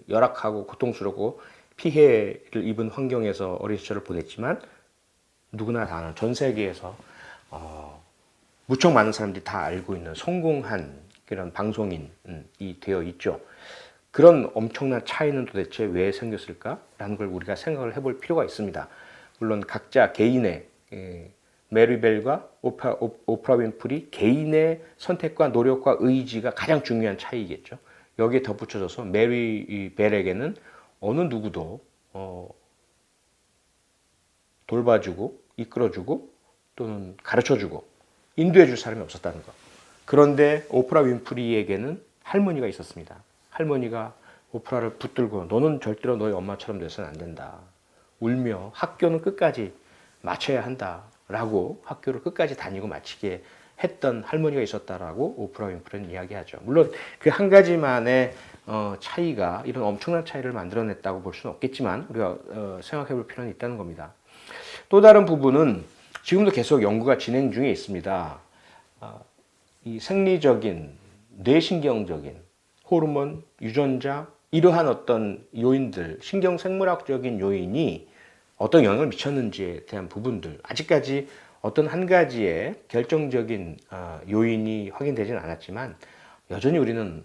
열악하고 고통스럽고 피해를 입은 환경에서 어린 시절을 보냈지만 누구나 다 아는 전 세계에서 무척 많은 사람들이 다 알고 있는 성공한 그런 방송인이 되어 있죠. 그런 엄청난 차이는 도대체 왜 생겼을까라는 걸 우리가 생각을 해볼 필요가 있습니다. 물론 각자 개인의 메리 벨과 오프라 윈프리 개인의 선택과 노력과 의지가 가장 중요한 차이겠죠. 여기에 덧붙여져서 메리 벨에게는 어느 누구도 돌봐주고 이끌어주고 또는 가르쳐주고 인도해줄 사람이 없었다는 것. 그런데 오프라 윈프리에게는 할머니가 있었습니다. 할머니가 오프라를 붙들고 너는 절대로 너희 엄마처럼 돼서는 안 된다. 울며 학교는 끝까지 마쳐야 한다. 라고 학교를 끝까지 다니고 마치게 했던 할머니가 있었다라고 오프라 윈프리는 이야기하죠. 물론 그 한 가지만의 차이가 이런 엄청난 차이를 만들어냈다고 볼 수는 없겠지만 우리가 생각해 볼 필요는 있다는 겁니다. 또 다른 부분은 지금도 계속 연구가 진행 중에 있습니다. 이 생리적인, 뇌신경적인, 호르몬, 유전자, 이러한 어떤 요인들, 신경생물학적인 요인이 어떤 영향을 미쳤는지에 대한 부분들, 아직까지 어떤 한 가지의 결정적인 요인이 확인되지는 않았지만 여전히 우리는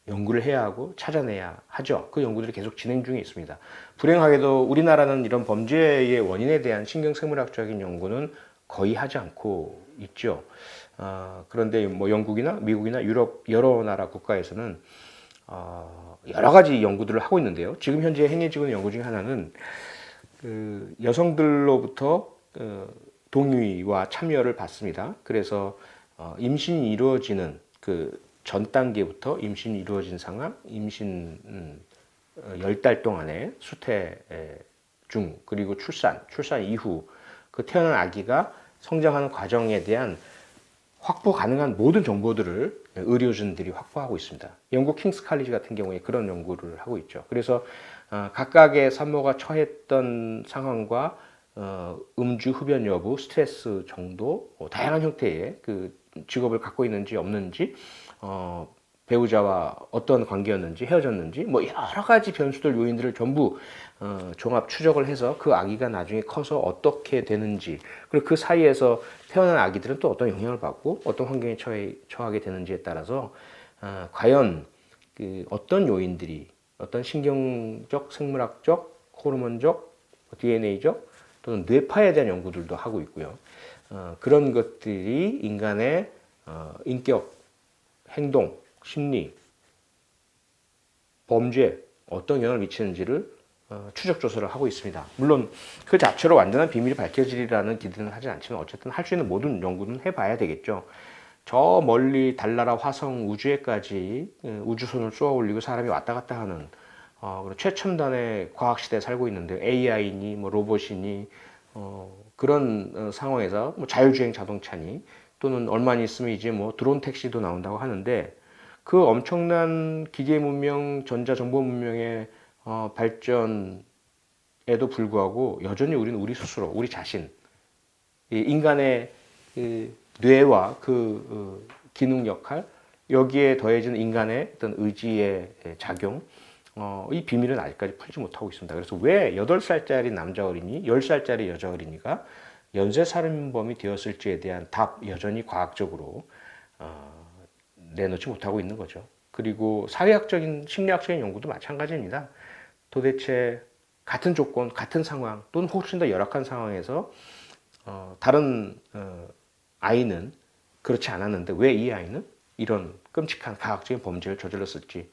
연구를 해야 하고 찾아내야 하죠. 그 연구들이 계속 진행 중에 있습니다. 불행하게도 우리나라는 이런 범죄의 원인에 대한 신경생물학적인 연구는 거의 하지 않고 있죠. 그런데 뭐 영국이나 미국이나 유럽 여러 나라 국가에서는 여러 가지 연구들을 하고 있는데요. 지금 현재 행해지고 있는 연구 중에 하나는 그 여성들로부터 동의와 참여를 받습니다. 그래서 임신이 이루어지는 그 전 단계부터 임신이 이루어진 상황, 임신 10달 동안의 수태 중 그리고 출산 이후 그 태어난 아기가 성장하는 과정에 대한 확보 가능한 모든 정보들을 의료진들이 확보하고 있습니다. 영국 킹스 칼리지 같은 경우에 그런 연구를 하고 있죠. 그래서 각각의 산모가 처했던 상황과 음주 흡연 여부, 스트레스 정도, 다양한 형태의 그 직업을 갖고 있는지 없는지, 배우자와 어떤 관계였는지, 헤어졌는지, 뭐 여러 가지 변수들, 요인들을 전부 종합 추적을 해서 그 아기가 나중에 커서 어떻게 되는지, 그리고 그 사이에서 태어난 아기들은 또 어떤 영향을 받고 어떤 환경에 처하게 되는지에 따라서 과연 그 어떤 요인들이 어떤 신경적, 생물학적, 호르몬적, DNA적 또는 뇌파에 대한 연구들도 하고 있고요. 그런 것들이 인간의 인격, 행동, 심리, 범죄에 어떤 영향을 미치는지를 추적 조사를 하고 있습니다. 물론 그 자체로 완전한 비밀이 밝혀지리라는 기대는 하지 않지만 어쨌든 할 수 있는 모든 연구는 해봐야 되겠죠. 저 멀리 달나라, 화성, 우주에까지 우주선을 쏘아 올리고 사람이 왔다 갔다 하는 최첨단의 과학 시대에 살고 있는데 AI니 뭐 로봇이니 그런 상황에서 뭐 자율주행 자동차니 또는 얼마 있으면 이제 뭐 드론 택시도 나온다고 하는데 그 엄청난 기계 문명, 전자 정보 문명의 발전에도 불구하고 여전히 우리는 우리 스스로, 우리 자신, 인간의 그 뇌와 그 기능 역할, 여기에 더해진 인간의 어떤 의지의 작용, 이 비밀은 아직까지 풀지 못하고 있습니다. 그래서 왜 8살짜리 남자 어린이, 10살짜리 여자 어린이가 연쇄살인범이 되었을지에 대한 답 여전히 과학적으로 내놓지 못하고 있는 거죠. 그리고 사회학적인, 심리학적인 연구도 마찬가지입니다. 도대체 같은 조건, 같은 상황 또는 훨씬 더 열악한 상황에서 다른 아이는 그렇지 않았는데 왜 이 아이는 이런 끔찍한 가학적인 범죄를 저질렀을지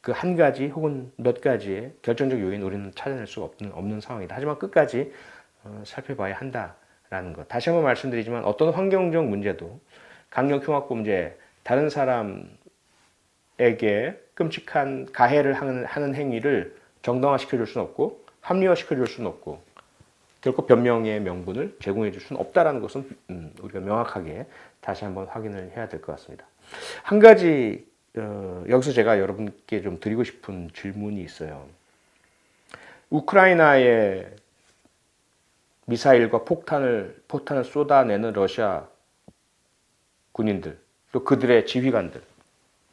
그 한 가지 혹은 몇 가지의 결정적 요인 우리는 찾아낼 수 없는 상황이다. 하지만 끝까지 살펴봐야 한다라는 것. 다시 한번 말씀드리지만 어떤 환경적 문제도 강력 흉악범죄, 다른 사람에게 끔찍한 가해를 하는 행위를 정당화시켜줄 수는 없고 합리화시켜줄 수는 없고 결코 변명의 명분을 제공해 줄 수는 없다는 것은 우리가 명확하게 다시 한번 확인을 해야 될 것 같습니다. 한 가지 여기서 제가 여러분께 좀 드리고 싶은 질문이 있어요. 우크라이나에 미사일과 포탄을 쏟아내는 러시아 군인들, 또 그들의 지휘관들,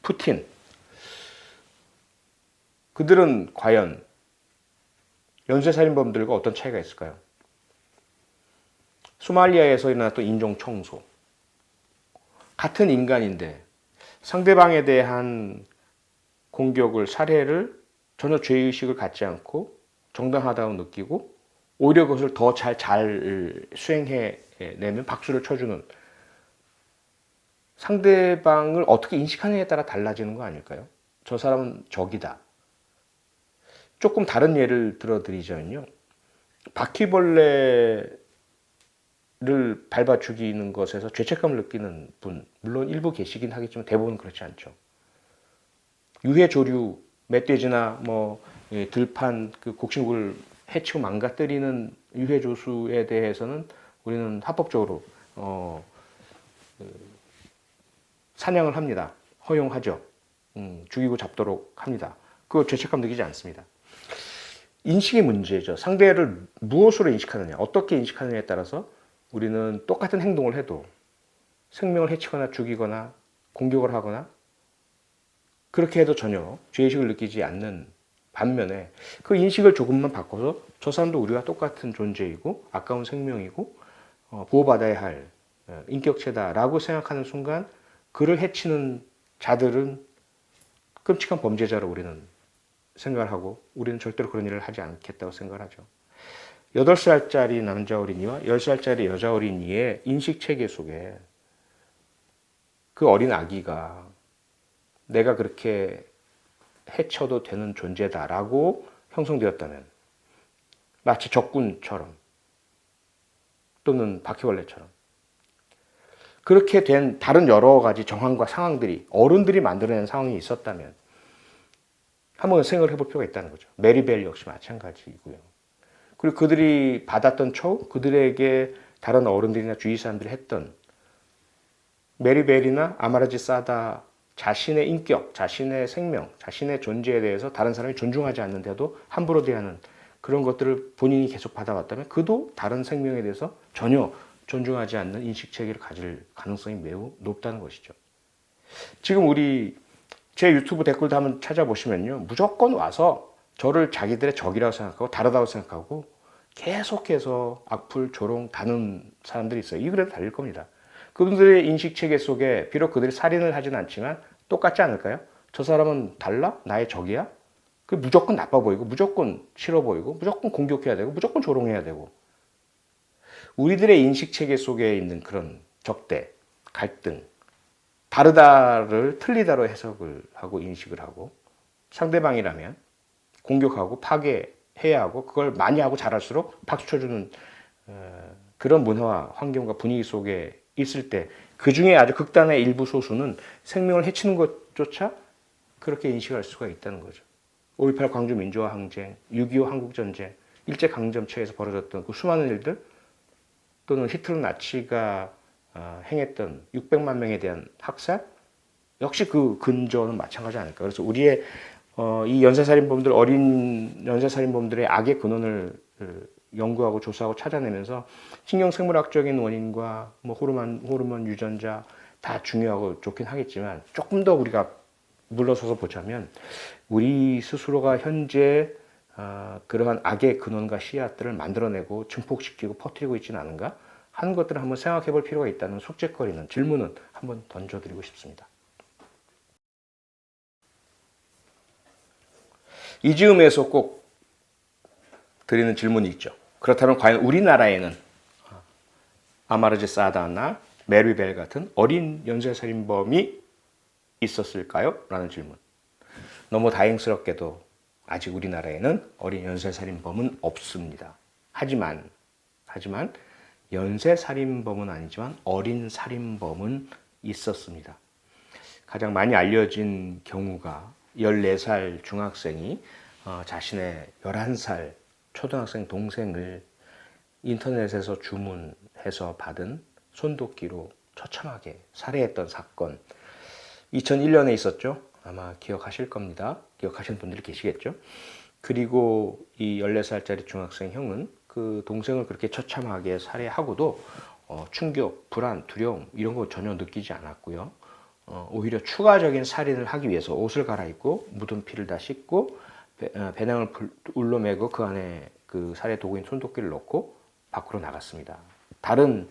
푸틴, 그들은 과연 연쇄살인범들과 어떤 차이가 있을까요? 소말리아에서 일어났던 인종 청소. 같은 인간인데 상대방에 대한 공격을, 살해를 전혀 죄의식을 갖지 않고 정당하다고 느끼고 오히려 그것을 더 잘 수행해내면 박수를 쳐주는, 상대방을 어떻게 인식하느냐에 따라 달라지는 거 아닐까요? 저 사람은 적이다. 조금 다른 예를 들어드리자면요. 바퀴벌레를 밟아 죽이는 것에서 죄책감을 느끼는 분, 물론 일부 계시긴 하겠지만 대부분 그렇지 않죠. 유해조류, 멧돼지나 들판, 그 곡식물을 해치고 망가뜨리는 유해조수에 대해서는 우리는 합법적으로 사냥을 합니다. 허용하죠. 죽이고 잡도록 합니다. 그거 죄책감 느끼지 않습니다. 인식의 문제죠. 상대를 무엇으로 인식하느냐, 어떻게 인식하느냐에 따라서 우리는 똑같은 행동을 해도 생명을 해치거나 죽이거나 공격을 하거나 그렇게 해도 전혀 죄의식을 느끼지 않는 반면에 그 인식을 조금만 바꿔서 저 사람도 우리와 똑같은 존재이고 아까운 생명이고 보호받아야 할 인격체다라고 생각하는 순간 그를 해치는 자들은 끔찍한 범죄자로 우리는 생각을 하고 우리는 절대로 그런 일을 하지 않겠다고 생각을 하죠. 8살짜리 남자 어린이와 10살짜리 여자 어린이의 인식체계 속에 그 어린 아기가 내가 그렇게 해쳐도 되는 존재다라고 형성되었다면 마치 적군처럼 또는 바퀴벌레처럼 그렇게 된 다른 여러 가지 정황과 상황들이 어른들이 만들어낸 상황이 있었다면 한번 생각을 해볼 필요가 있다는 거죠. 메리벨 역시 마찬가지이고요. 그리고 그들이 받았던 처우, 그들에게 다른 어른들이나 주위 사람들이 했던 메리벨이나 아마르지 사다 자신의 인격, 자신의 생명, 자신의 존재에 대해서 다른 사람이 존중하지 않는데도 함부로 대하는 그런 것들을 본인이 계속 받아왔다면 그도 다른 생명에 대해서 전혀 존중하지 않는 인식체계를 가질 가능성이 매우 높다는 것이죠. 지금 제 유튜브 댓글도 한번 찾아보시면요. 무조건 와서 저를 자기들의 적이라고 생각하고 다르다고 생각하고 계속해서 악플, 조롱, 다는 사람들이 있어요. 이 글에도 달릴 겁니다. 그분들의 인식체계 속에 비록 그들이 살인을 하진 않지만 똑같지 않을까요? 저 사람은 달라? 나의 적이야? 그 무조건 나빠 보이고 무조건 싫어 보이고 무조건 공격해야 되고 무조건 조롱해야 되고 우리들의 인식체계 속에 있는 그런 적대, 갈등, 다르다를 틀리다로 해석을 하고 인식을 하고 상대방이라면 공격하고 파괴해야 하고 그걸 많이 하고 잘할수록 박수 쳐주는 그런 문화와 환경과 분위기 속에 있을 때 그 중에 아주 극단의 일부 소수는 생명을 해치는 것조차 그렇게 인식할 수가 있다는 거죠. 5.18 광주 민주화 항쟁, 6.25 한국전쟁, 일제강점체에서 벌어졌던 그 수많은 일들 또는 히틀러 나치가 행했던 600만 명에 대한 학살 역시 그 근저는 마찬가지 아닐까. 그래서 우리의 이 연쇄살인범들, 어린 연쇄살인범들의 악의 근원을 연구하고 조사하고 찾아내면서 신경생물학적인 원인과 호르몬 유전자 다 중요하고 좋긴 하겠지만 조금 더 우리가 물러서서 보자면 우리 스스로가 현재 그러한 악의 근원과 씨앗들을 만들어내고 증폭시키고 퍼뜨리고 있지는 않은가 하는 것들을 한번 생각해 볼 필요가 있다는 숙제거리는 질문은 한번 던져드리고 싶습니다. 이 즈음에서 꼭 드리는 질문이 있죠. 그렇다면 과연 우리나라에는 아마르지 사다나 메리벨 같은 어린 연쇄살인범이 있었을까요? 라는 질문. 너무 다행스럽게도 아직 우리나라에는 어린 연쇄살인범은 없습니다. 하지만 하지만 연쇄 살인범은 아니지만 어린 살인범은 있었습니다. 가장 많이 알려진 경우가 14살 중학생이 자신의 11살 초등학생 동생을 인터넷에서 주문해서 받은 손도끼로 처참하게 살해했던 사건. 2001년에 있었죠. 아마 기억하실 겁니다. 기억하시는 분들이 계시겠죠. 그리고 이 14살짜리 중학생 형은 그 동생을 그렇게 처참하게 살해하고도 충격, 불안, 두려움 이런 거 전혀 느끼지 않았고요. 오히려 추가적인 살인을 하기 위해서 옷을 갈아입고 묻은 피를 다 씻고 배낭을 울러매고 그 안에 그 살해 도구인 손도끼를 넣고 밖으로 나갔습니다. 다른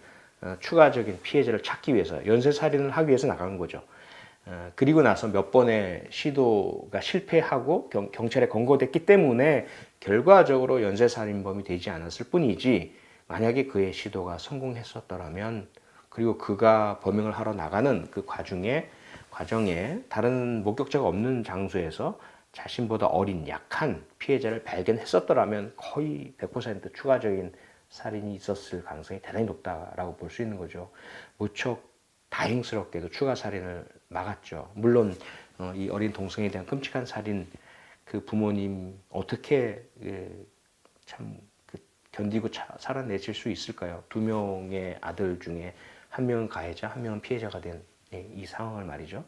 추가적인 피해자를 찾기 위해서 연쇄 살인을 하기 위해서 나간 거죠. 그리고 나서 몇 번의 시도가 실패하고 경찰에 검거됐기 때문에 결과적으로 연쇄살인범이 되지 않았을 뿐이지, 만약에 그의 시도가 성공했었더라면, 그리고 그가 범행을 하러 나가는 그 과정에 다른 목격자가 없는 장소에서 자신보다 어린 약한 피해자를 발견했었더라면 거의 100% 추가적인 살인이 있었을 가능성이 대단히 높다라고 볼 수 있는 거죠. 무척 다행스럽게도 추가 살인을 막았죠. 물론 이 어린 동생에 대한 끔찍한 살인, 그 부모님 어떻게 참 견디고 살아내실 수 있을까요? 2명의 아들 중에 1명은 가해자, 1명은 피해자가 된 이 상황을 말이죠.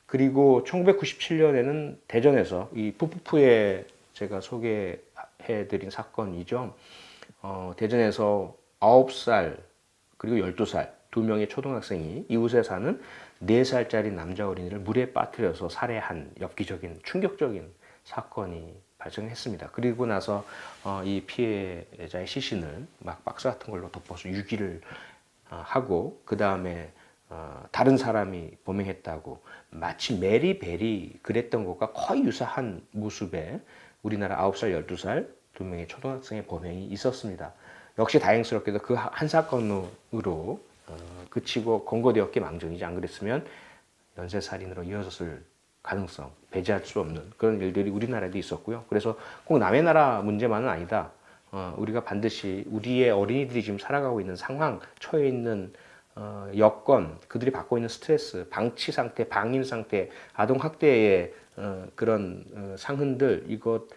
그리고 1997년에는 대전에서 이 푸푸푸에 제가 소개해드린 사건이죠. 대전에서 9살 그리고 12살 2명의 초등학생이 이웃에 사는 4살짜리 남자 어린이를 물에 빠뜨려서 살해한 엽기적인 충격적인 사건이 발생했습니다. 그리고 나서 이 피해자의 시신을 막 박스 같은 걸로 덮어서 유기를 하고, 그 다음에 다른 사람이 범행했다고 마치 메리 벨이 그랬던 것과 거의 유사한 모습의 우리나라 9살, 12살 2명의 초등학생의 범행이 있었습니다. 역시 다행스럽게도 그 한 사건으로 그치고 검거되었기 망정이지, 안 그랬으면 연쇄살인으로 이어졌을 가능성 배제할 수 없는 그런 일들이 우리나라에도 있었고요. 그래서 꼭 남의 나라 문제만은 아니다. 우리가 반드시 우리의 어린이들이 지금 살아가고 있는 상황, 처해 있는 여건, 그들이 받고 있는 스트레스, 방치 상태, 방임 상태, 아동 학대의 그런 상흔들, 이것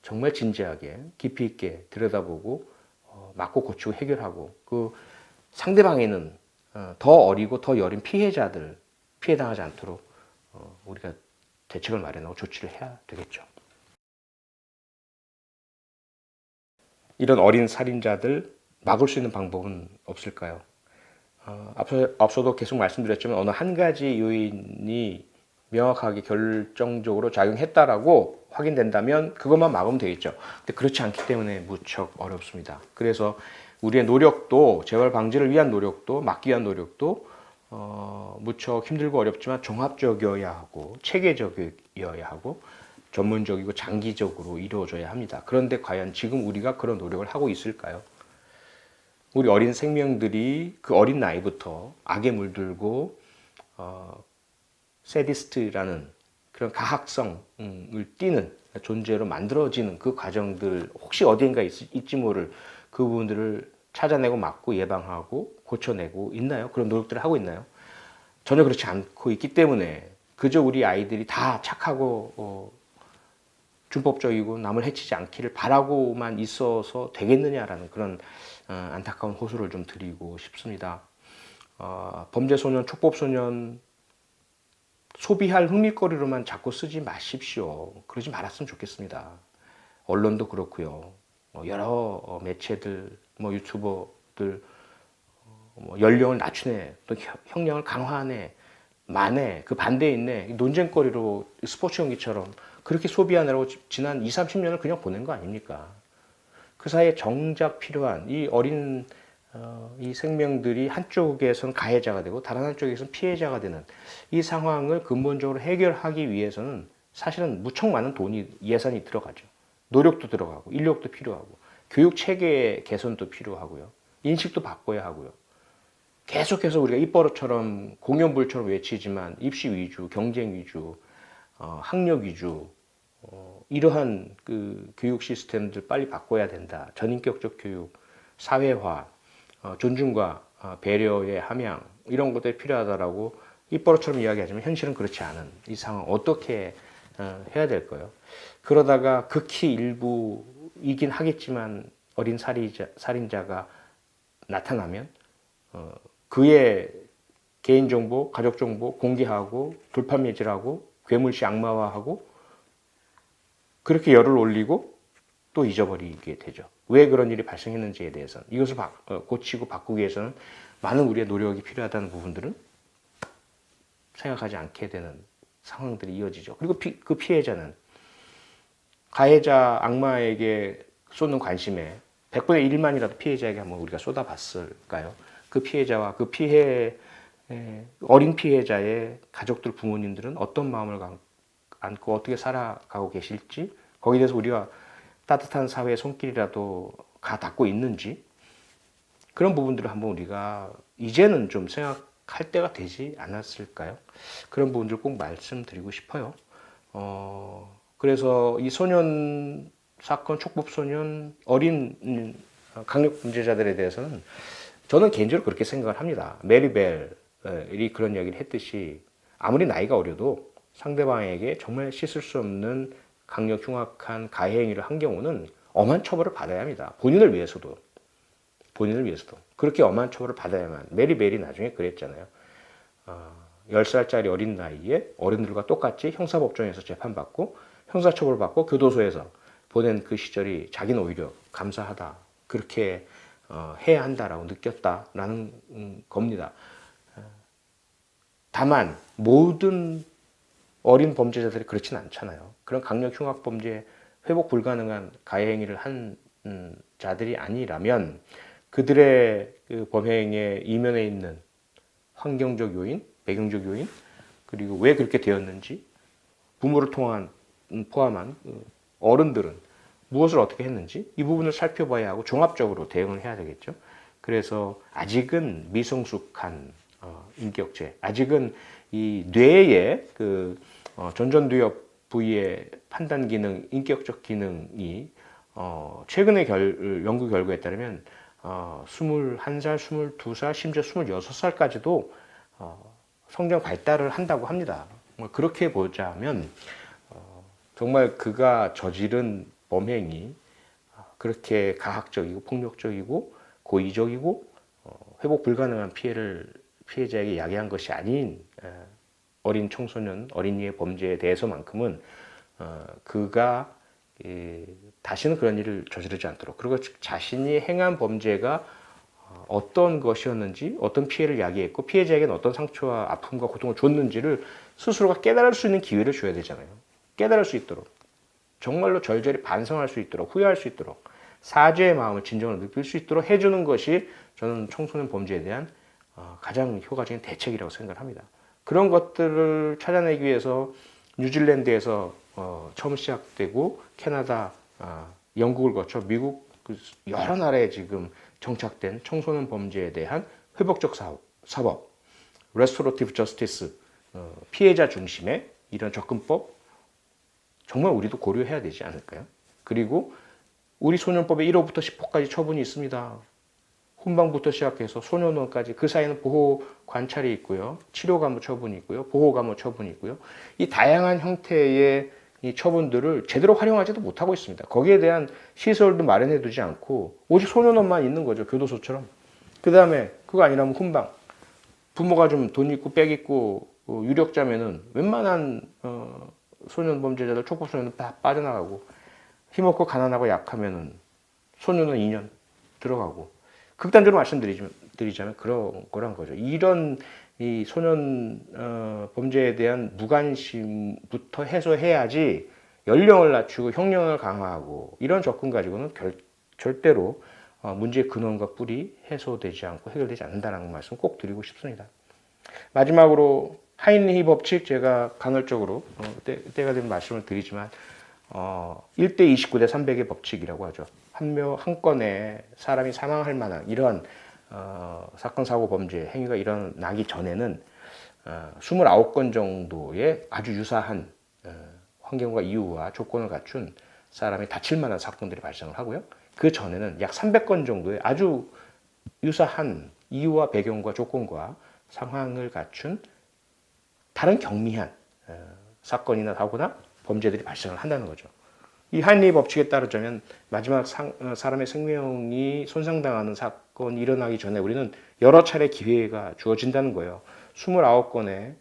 정말 진지하게 깊이 있게 들여다보고 맞고 고치고 해결하고, 그 상대방에는 더 어리고 더 여린 피해자들 피해당하지 않도록 우리가 대책을 마련하고 조치를 해야 되겠죠. 이런 어린 살인자들 막을 수 있는 방법은 없을까요? 앞서도 계속 말씀드렸지만 어느 한 가지 요인이 명확하게 결정적으로 작용했다라고 확인된다면 그것만 막으면 되겠죠. 근데 그렇지 않기 때문에 무척 어렵습니다. 그래서 우리의 노력도, 재발 방지를 위한 노력도, 막기 위한 노력도 무척 힘들고 어렵지만 종합적이어야 하고 체계적이어야 하고 전문적이고 장기적으로 이루어져야 합니다. 그런데 과연 지금 우리가 그런 노력을 하고 있을까요? 우리 어린 생명들이 그 어린 나이부터 악에 물들고 세디스트라는 그런 가학성을 띠는 존재로 만들어지는 그 과정들, 혹시 어디인가 있지 모를 그 부분들을 찾아내고 막고 예방하고 고쳐내고 있나요? 그런 노력들을 하고 있나요? 전혀 그렇지 않고 있기 때문에 그저 우리 아이들이 다 착하고 준법적이고 남을 해치지 않기를 바라고만 있어서 되겠느냐라는 그런 안타까운 호소를 좀 드리고 싶습니다. 범죄소년, 촉법소년 소비할 흥미거리로만 자꾸 쓰지 마십시오. 그러지 말았으면 좋겠습니다. 언론도 그렇고요. 여러 매체들, 유튜버들 연령을 낮추네, 또 형량을 강화하네, 만에 그 반대에 있네, 논쟁거리로 스포츠 경기처럼 그렇게 소비하느라고 지난 20, 30년을 그냥 보낸 거 아닙니까? 그 사이에 정작 필요한 이 어린 이 생명들이 한쪽에서는 가해자가 되고 다른 한쪽에서는 피해자가 되는 이 상황을 근본적으로 해결하기 위해서는 사실은 무척 많은 예산이 들어가죠. 노력도 들어가고 인력도 필요하고 교육 체계 개선도 필요하고요. 인식도 바꿔야 하고요. 계속해서 우리가 입버릇처럼 공연불처럼 외치지만 입시 위주, 경쟁 위주, 학력 위주, 이러한 그 교육 시스템들 빨리 바꿔야 된다. 전인격적 교육, 사회화, 존중과 배려의 함양 이런 것들이 필요하다라고 입버릇처럼 이야기하지만 현실은 그렇지 않은 이 상황 어떻게 해야 될까요? 그러다가 극히 일부이긴 하겠지만 어린 살인자가 나타나면 그의 개인정보, 가족정보 공개하고 돌팔매질하고 괴물시 악마화하고 그렇게 열을 올리고 또 잊어버리게 되죠. 왜 그런 일이 발생했는지에 대해서는 이것을 고치고 바꾸기 위해서는 많은 우리의 노력이 필요하다는 부분들은 생각하지 않게 되는 상황들이 이어지죠. 그리고 그 피해자는 가해자 악마에게 쏟는 관심에 100분의 1만이라도 피해자에게 한번 우리가 쏟아봤을까요? 그 피해자와 그 어린 피해자의 가족들, 부모님들은 어떤 마음을 안고 어떻게 살아가고 계실지 거기에 대해서 우리가 따뜻한 사회의 손길이라도 가 닿고 있는지 그런 부분들을 한번 우리가 이제는 좀 생각할 때가 되지 않았을까요? 그런 부분들 꼭 말씀드리고 싶어요. 그래서 이 소년 사건, 촉법소년, 어린 강력 범죄자들에 대해서는 저는 개인적으로 그렇게 생각을 합니다. 메리벨이 그런 이야기를 했듯이 아무리 나이가 어려도 상대방에게 정말 씻을 수 없는 강력 흉악한 가해 행위를 한 경우는 엄한 처벌을 받아야 합니다. 본인을 위해서도 그렇게 엄한 처벌을 받아야만. 메리벨이 나중에 그랬잖아요. 10살짜리 어린 나이에 어른들과 똑같이 형사법정에서 재판받고 형사처벌받고 교도소에서 보낸 그 시절이 자기는 오히려 감사하다. 그렇게 해야 한다라고 느꼈다라는 겁니다. 다만 모든 어린 범죄자들이 그렇진 않잖아요. 그런 강력 흉악 범죄 회복 불가능한 가해 행위를 한 자들이 아니라면 그들의 그 범행의 이면에 있는 환경적 요인, 배경적 요인, 그리고 왜 그렇게 되었는지 부모를 포함한 어른들은 무엇을 어떻게 했는지 이 부분을 살펴봐야 하고 종합적으로 대응을 해야 되겠죠. 그래서 아직은 미성숙한 인격체, 아직은 이 뇌의 그 전전두엽 부위의 판단 기능, 인격적 기능이 최근의 연구 결과에 따르면 21살, 22살, 심지어 26살까지도 성장 발달을 한다고 합니다. 그렇게 보자면 정말 그가 저지른 범행이 그렇게 가학적이고 폭력적이고 고의적이고 회복 불가능한 피해자에게 야기한 것이 아닌 어린 청소년, 어린이의 범죄에 대해서만큼은 그가 다시는 그런 일을 저지르지 않도록, 그리고 자신이 행한 범죄가 어떤 것이었는지, 어떤 피해를 야기했고 피해자에게는 어떤 상처와 아픔과 고통을 줬는지를 스스로가 깨달을 수 있는 기회를 줘야 되잖아요. 깨달을 수 있도록, 정말로 절절히 반성할 수 있도록, 후회할 수 있도록, 사죄의 마음을 진정으로 느낄 수 있도록 해주는 것이 저는 청소년 범죄에 대한 가장 효과적인 대책이라고 생각을 합니다. 그런 것들을 찾아내기 위해서 뉴질랜드에서 처음 시작되고 캐나다, 영국을 거쳐 미국 여러 나라에 지금 정착된 청소년 범죄에 대한 회복적 사법, 레스토레이티브 저스티스, 피해자 중심의 이런 접근법 정말 우리도 고려해야 되지 않을까요? 그리고 우리 소년법에 1호부터 10호까지 처분이 있습니다. 훈방부터 시작해서 소년원까지 그 사이에는 보호 관찰이 있고요. 치료 감호 처분이 있고요. 보호 감호 처분이 있고요. 이 다양한 형태의 이 처분들을 제대로 활용하지도 못하고 있습니다. 거기에 대한 시설도 마련해 두지 않고 오직 소년원만 있는 거죠. 교도소처럼. 그 다음에 그거 아니라면 훈방. 부모가 좀 돈 있고 빽 있고 유력자면은 웬만한 소년 범죄자들, 촉법 소년은 다 빠져나가고 힘없고 가난하고 약하면은 소년은 2년 들어가고 극단적으로 말씀드리자면 그런 거란 거죠. 이런 이 소년 범죄에 대한 무관심부터 해소해야지 연령을 낮추고 형량을 강화하고 이런 접근 가지고는 절대로 문제의 근원과 뿌리 해소되지 않고 해결되지 않는다는 말씀 꼭 드리고 싶습니다. 마지막으로 하인리 법칙 제가 간헐적으로 때가 되면 말씀을 드리지만 1대 29대 300의 법칙이라고 하죠. 한 건에 사람이 사망할 만한 이런 사건, 사고, 범죄 행위가 일어나기 전에는 29건 정도의 아주 유사한 환경과 이유와 조건을 갖춘 사람이 다칠 만한 사건들이 발생을 하고요. 그 전에는 약 300건 정도의 아주 유사한 이유와 배경과 조건과 상황을 갖춘 다른 경미한 사건이나 사고나 범죄들이 발생을 한다는 거죠. 이 하인리히 법칙에 따르자면 마지막 사람의 생명이 손상당하는 사건이 일어나기 전에 우리는 여러 차례 기회가 주어진다는 거예요. 29건의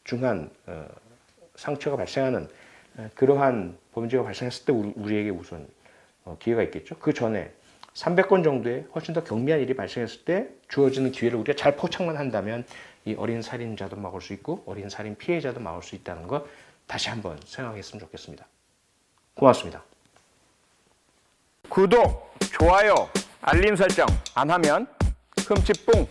중한 상처가 발생하는 그러한 범죄가 발생했을 때 우리에게 우선 기회가 있겠죠. 그 전에 300건 정도의 훨씬 더 경미한 일이 발생했을 때 주어지는 기회를 우리가 잘 포착만 한다면 이 어린 살인자도 막을 수 있고 어린 살인 피해자도 막을 수 있다는 것 다시 한번 생각했으면 좋겠습니다. 고맙습니다. 구독, 좋아요, 알림 설정 안 하면 흠칫뿡